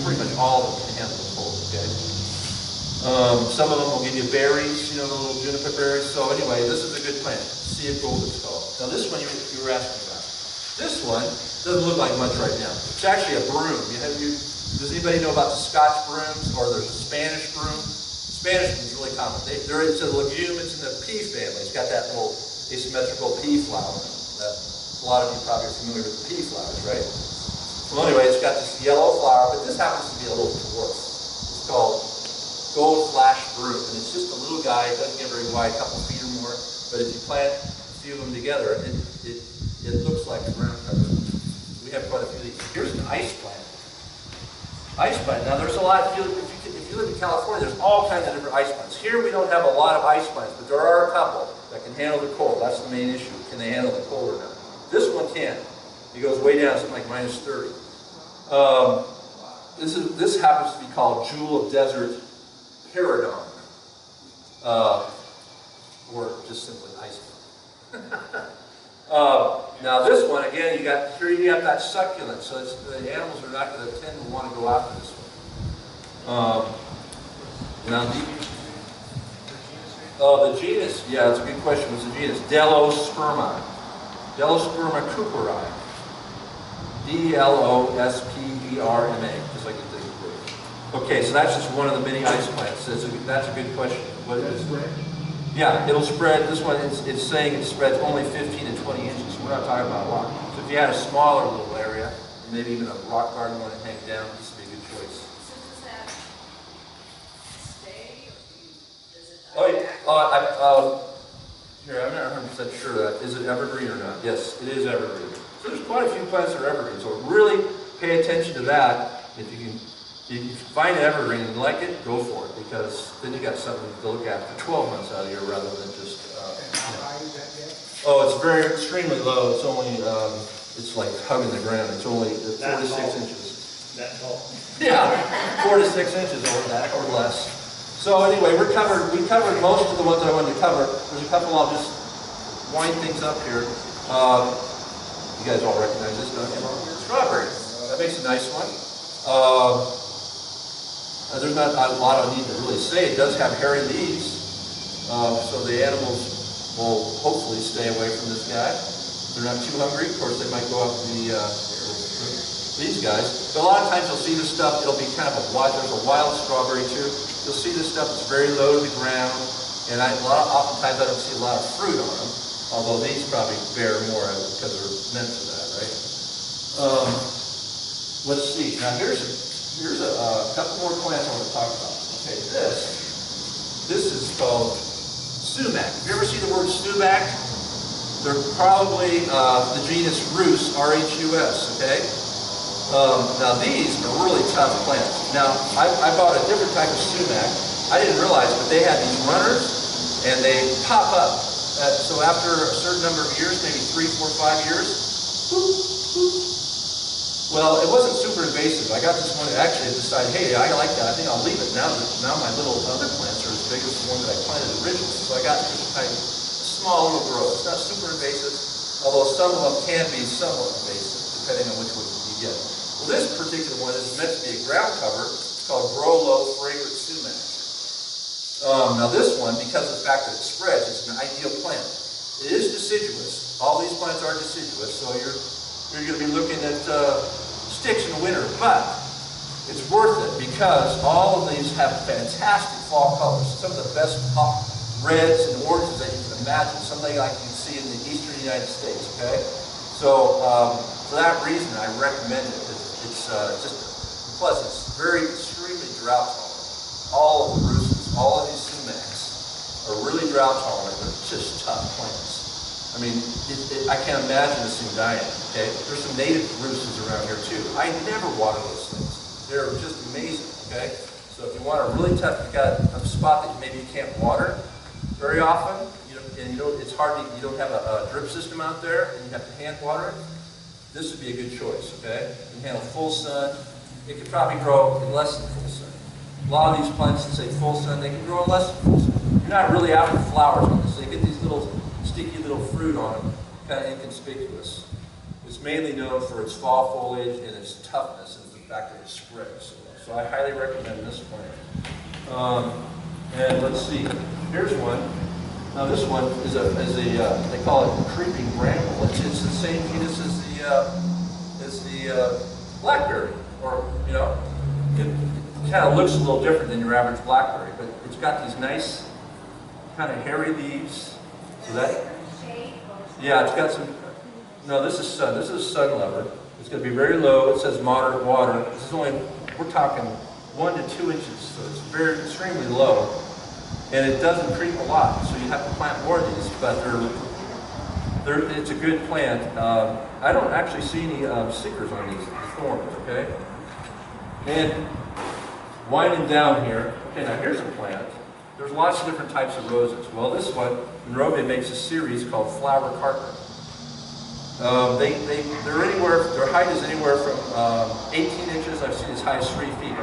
S1: Pretty much all of them can handle the cold, okay? Some of them will give you berries, you know, the little juniper berries. So anyway, this is a good plant. Sea of gold, it's called. Now this one you were asking about. This one doesn't look like much right now. It's actually a broom. Does anybody know about the Scotch brooms, or there's a Spanish broom? Spanish broom is really common. It's a legume. It's in the pea family. It's got that little asymmetrical pea flower. A lot of you probably are familiar with the pea flowers, right? Well, anyway, it's got this yellow flower, but this happens to be a little dwarf. It's called gold flash broom, and it's just a little guy. It doesn't get very wide, a couple feet or more. But if you plant a few of them together, it looks like a ground cover. We have quite a few of these. Here's an ice plant. Ice plant. Now, there's a lot. If you live in California, there's all kinds of different ice plants. Here, we don't have a lot of ice plants, but there are a couple that can handle the cold. That's the main issue. Can they handle the cold or not? This one can. It goes way down, something like -30. This happens to be called Jewel of Desert Eroding, or just simply ice cream. Now this one, again, here you have that succulent, so the animals are not going to tend to want to go after this one. Now the genus, yeah, that's a good question. What's the genus? Delosperma. Delosperma cooperi. D-E-L-O-S-P-E-R-M-A, just like you think of it. Okay, so that's just one of the many ice plants. That's a good question. What is it? Yeah, it'll spread. This one, it's saying it spreads only 15 to 20 inches. We're not talking about a lot. So if you had a smaller little area, maybe even a rock garden one to hang down, this would be a good choice.
S4: So does that stay, or does it?
S1: Oh, yeah. Here, I'm not 100% sure that. Is it evergreen or not? Yes, it is evergreen. So there's quite a few plants that are evergreen. So really pay attention to that. If you find an evergreen and like it, go for it, because then you got something to look at for 12 months out of the year rather than just.
S2: How high is that yet?
S1: Oh, it's extremely low. It's only, it's like hugging the ground. It's only 4 to 6 inches.
S5: That tall.
S1: Yeah, 4 to 6 inches or that or less. So anyway, we covered most of the ones that I wanted to cover. There's a couple I'll just wind things up here. You guys all recognize this, don't you? Strawberry. That makes a nice one. There's not a lot I need to really say. It does have hairy leaves, so the animals will hopefully stay away from this guy. They're not too hungry. Of course, they might go after these guys. But a lot of times you'll see this stuff. It'll be kind of there's a wild strawberry too. You'll see this stuff. It's very low to the ground, and oftentimes I don't see a lot of fruit on them. Although these probably bear more because they're meant for that, right? Let's see. Now here's a couple more plants I want to talk about. Okay, this is called sumac. Have you ever seen the word sumac? They're probably the genus Rhus, R-H-U-S, okay? Now these are really tough plants. Now, I bought a different type of sumac. I didn't realize, but they had these runners, and they pop up. So after a certain number of years, maybe 3, 4, 5 years, boop, boop. Well, it wasn't super invasive. I got this one, actually I decided, hey, I like that. I think I'll leave it. Now my little other plants are as big as the one that I planted originally. So I got a small little grow. It's not super invasive, although some of them can be somewhat invasive, depending on which one you get. Well, this particular one is meant to be a ground cover. It's called Grow Low Fragrant Sumac. Now this one, because of the fact that it spreads, it's an ideal plant. It is deciduous. All these plants are deciduous, so you're going to be looking at sticks in the winter, but it's worth it because all of these have fantastic fall colors. Some of the best pop reds and oranges that you can imagine, something like you can see in the eastern United States, okay? So for that reason, I recommend it. Plus it's very extremely drought tolerant. All of the Rhuses, all of these sumacs are really drought tolerant. They're just tough plants. I mean, I can't imagine this thing dying, okay? There's some native Rhuses around here too. I never water those things. They're just amazing, okay? So if you want a really tough, you've got a spot that maybe you can't water very often, and it's hard, you don't have a drip system out there, and you have to hand water it, this would be a good choice, okay? It can handle full sun. It could probably grow in less than full sun. A lot of these plants that say full sun, they can grow in less than full sun. You're not really out with flowers on this. They get these little sticky little fruit on them, kind of inconspicuous. It's mainly known for its fall foliage and its toughness and the fact that it spreads. So I highly recommend this plant. And let's see, here's one. Now this one is they call it creeping bramble. It's the same genus as the blackberry, or you know, it kind of looks a little different than your average blackberry, but it's got these nice kind of hairy leaves. So that, yeah, it's got some. No, this is sun. This is sun lover. It's going to be very low. It says moderate water. This is only, we're talking 1 to 2 inches, so it's very extremely low. And it doesn't creep a lot, so you have to plant more of these, but it's a good plant. I don't actually see any stickers on these thorns, okay? And winding down here, okay, now here's a plant. There's lots of different types of roses. Well, this one, Monrovia makes a series called flower carpet. They're anywhere, their height is anywhere from 18 inches, I've seen as high as 3 feet.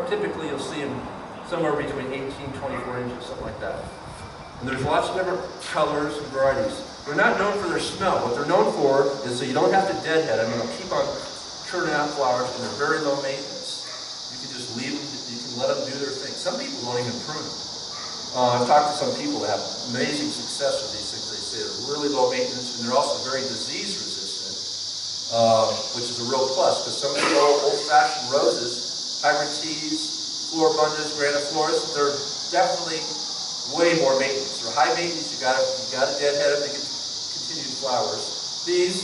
S1: Typically you'll see them somewhere between 18 and 24 inches, something like that. And there's lots of different colors and varieties. They're not known for their smell. What they're known for is that you don't have to deadhead them. They'll keep on churning out flowers, and they're very low maintenance. You can just leave them, you can let them do their thing. Some people don't even prune them. I've talked to some people that have amazing success with these things. They say they're really low maintenance, and they're also very disease resistant, which is a real plus, because some of the old-fashioned roses, hybrid teas, floribundas, grandifloras, they're definitely way more maintenance. They're high maintenance. You gotta deadhead them to get continued flowers. These,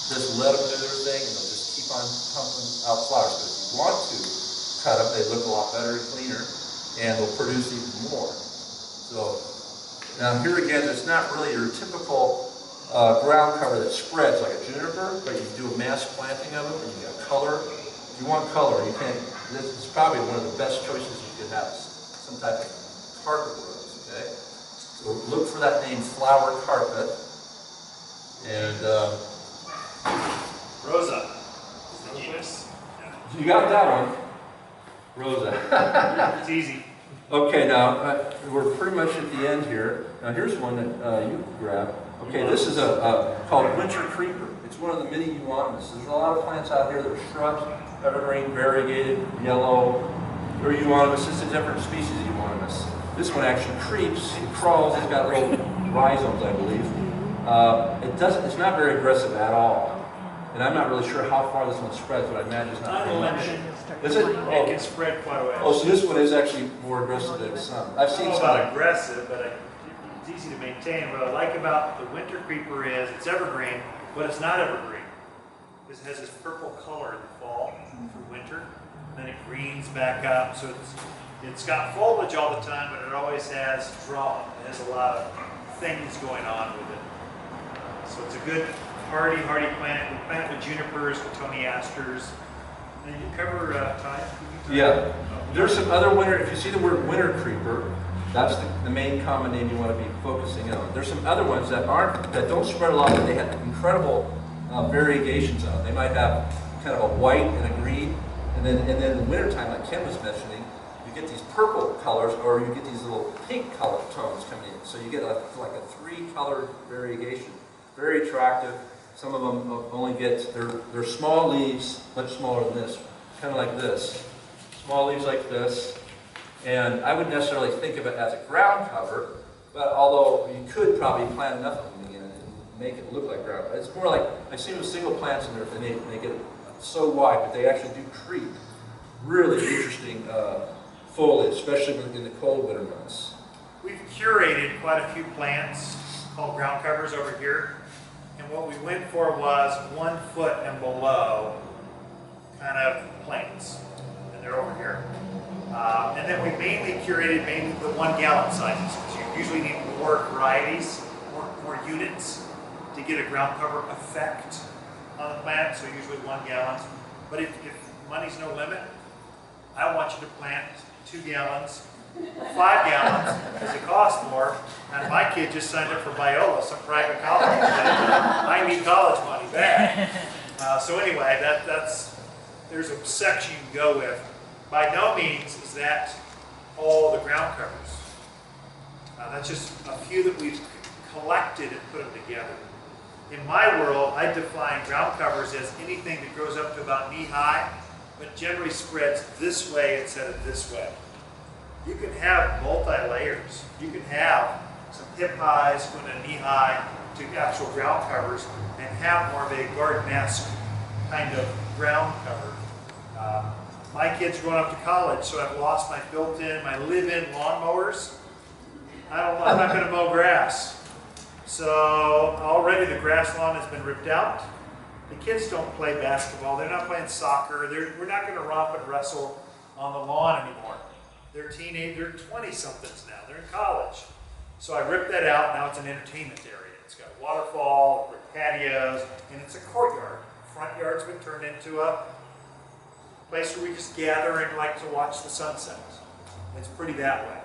S1: just let them do their thing, and they'll just keep on pumping out flowers. But if you want to cut them, they look a lot better and cleaner, and they'll produce even more. So now here again, it's not really your typical ground cover that spreads like a juniper, but you do a mass planting of them, and you got color. If you want color, you can. This is probably one of the best choices you could have. Some type of carpet rose, okay? So look for that name, flower carpet. And
S5: Rosa is the genus.
S1: you got that one, Rosa.
S5: It's easy.
S1: Okay, now we're pretty much at the end here. Now here's one that you can grab. Okay, this is called winter creeper. It's one of the many euonymus. There's a lot of plants out here that are shrubs, evergreen, variegated, yellow. They're euonymus. It's a different species of euonymus. This one actually creeps, it crawls. It's got little rhizomes, I believe. It's not very aggressive at all. And I'm not really sure how far this one spreads, but I imagine it's not very much. Is it?
S5: It can spread quite a way.
S1: Oh, so this one is actually more aggressive than some. I've
S5: I
S1: seen
S5: don't know
S1: some.
S5: about aggressive, but it's easy to maintain. What I like about the winter creeper is it's evergreen, but it's not evergreen. It has this purple color in the fall for winter, then it greens back up. So it's got foliage all the time, but it always has draw. It has a lot of things going on with it. So it's a good hardy plant. We plant with junipers, with Tony asters. And you cover time?
S1: Yeah. There's some other winter, if you see the word winter creeper, that's the main common name you want to be focusing on. There's some other ones that don't spread a lot, but they have incredible variegations on them. They might have kind of a white and a green, and then in the wintertime, like Ken was mentioning, you get these purple colors, or you get these little pink color tones coming in. So you get like a 3-color variegation. Very attractive. Some of them only get, they're small leaves, much smaller than this, kind of like this. Small leaves like this. And I wouldn't necessarily think of it as a ground cover, but although you could probably plant enough of them in and make it look like ground cover. It's more like, I see them with single plants in there, and they get so wide, but they actually do creep. Really interesting foliage, especially in the cold winter months.
S5: We've curated quite a few plants called ground covers over here. And what we went for was 1 foot and below kind of plants. And they're over here. And then we mainly curated the 1 gallon sizes. Because you usually need more varieties, more units to get a ground cover effect on the plant. So usually 1 gallon. But if money's no limit, I want you to plant 2 gallons 5 gallons because it costs more. And my kid just signed up for Biola, some private college. I need college money back. So anyway, there's a section you can go with. By no means is that all the ground covers. That's just a few that we've collected and put them together. In my world, I define ground covers as anything that grows up to about knee-high, but generally spreads this way instead of this way. You can have multi-layers. You can have some hip highs going to knee-high to actual ground covers and have more of a garden-esque kind of ground cover. My kids are going up to college, so I've lost my built-in, my live-in lawn mowers. I'm not going to mow grass. So already the grass lawn has been ripped out. The kids don't play basketball. They're not playing soccer. We're not going to romp and wrestle on the lawn anymore. They're 20-somethings now. They're in college. So I ripped that out. Now it's an entertainment area. It's got a waterfall, brick patios, and it's a courtyard. Front yard's been turned into a place where we just gather and like to watch the sunset. It's pretty that way.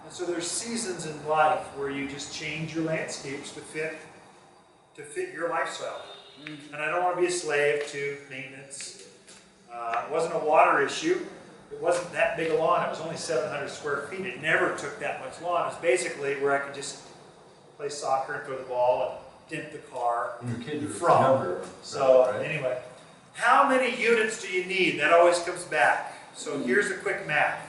S5: And so there's seasons in life where you just change your landscapes to fit your lifestyle. And I don't want to be a slave to maintenance. It wasn't a water issue. It wasn't that big a lawn. It was only 700 square feet. It never took that much lawn. It was basically where I could just play soccer and throw the ball and dent the car.
S1: And your kids are
S5: from.
S1: younger.
S5: So
S1: right?
S5: Anyway, how many units do you need? That always comes back. So here's the quick math.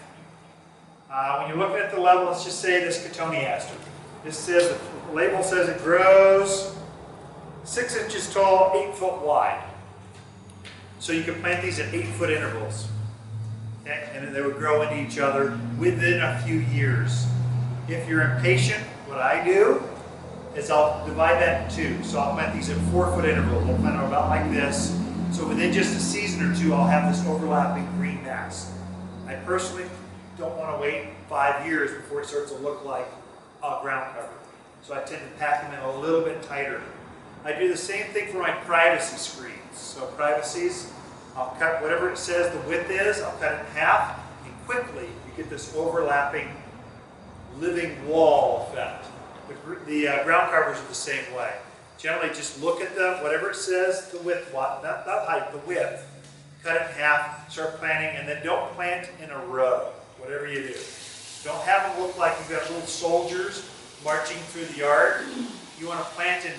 S5: When you're looking at the level, let's just say this cotoneaster. This says, the label says it grows 6 inches tall, 8 foot wide. So you can plant these at 8-foot intervals. Okay? And they would grow into each other within a few years. If you're impatient, what I do is I'll divide that in 2. So I'll plant these at 4-foot intervals. I'll plant them about like this. So within just a season or 2, I'll have this overlapping green mass. I personally don't want to wait 5 years before it starts to look like a ground cover. So I tend to pack them in a little bit tighter. I do the same thing for my privacy screens. So privacies, I'll cut whatever it says the width is, I'll cut it in half, and quickly you get this overlapping living wall effect. The ground covers are the same way. Generally just look at whatever it says the width, not height, the width, cut it in half, start planting, and then don't plant in a row, whatever you do. Don't have them look like you've got little soldiers marching through the yard. You want to plant in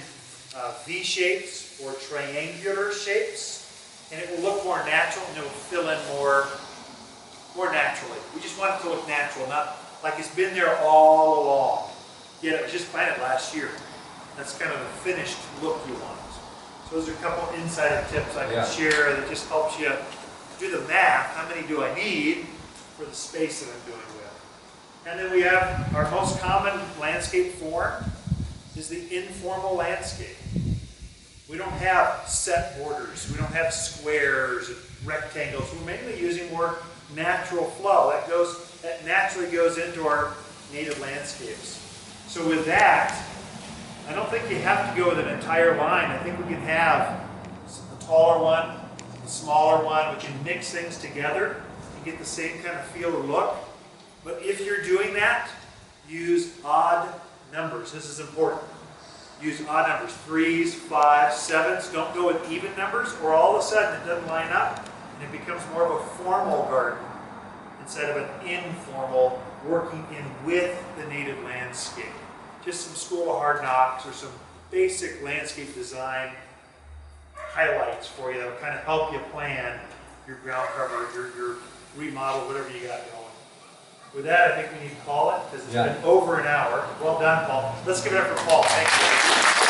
S5: V shapes or triangular shapes, and it will look more natural and it will fill in more naturally. We just want it to look natural, not like it's been there all along. Yet it was just planted last year. That's kind of the finished look you want. So those are a couple insider tips I can share that just helps you do the math. How many do I need for the space that I'm doing with? And then we have our most common landscape form is the informal landscape. We don't have set borders. We don't have squares and rectangles. We're mainly using more natural flow. That naturally goes into our native landscapes. So with that, I don't think you have to go with an entire line. I think we can have a taller one, a smaller one. We can mix things together and get the same kind of feel or look. But if you're doing that, use odd numbers. This is important. Use odd numbers, 3s, 5s, 7s. Don't go with even numbers, or all of a sudden it doesn't line up and it becomes more of a formal garden instead of an informal working in with the native landscape. Just some School of Hard Knocks or some basic landscape design highlights for you that will kind of help you plan your ground cover, your remodel, whatever you got going. With that, I think we need to call it because it's been over an hour. Well done, Paul. Let's give it up for Paul. Thank you.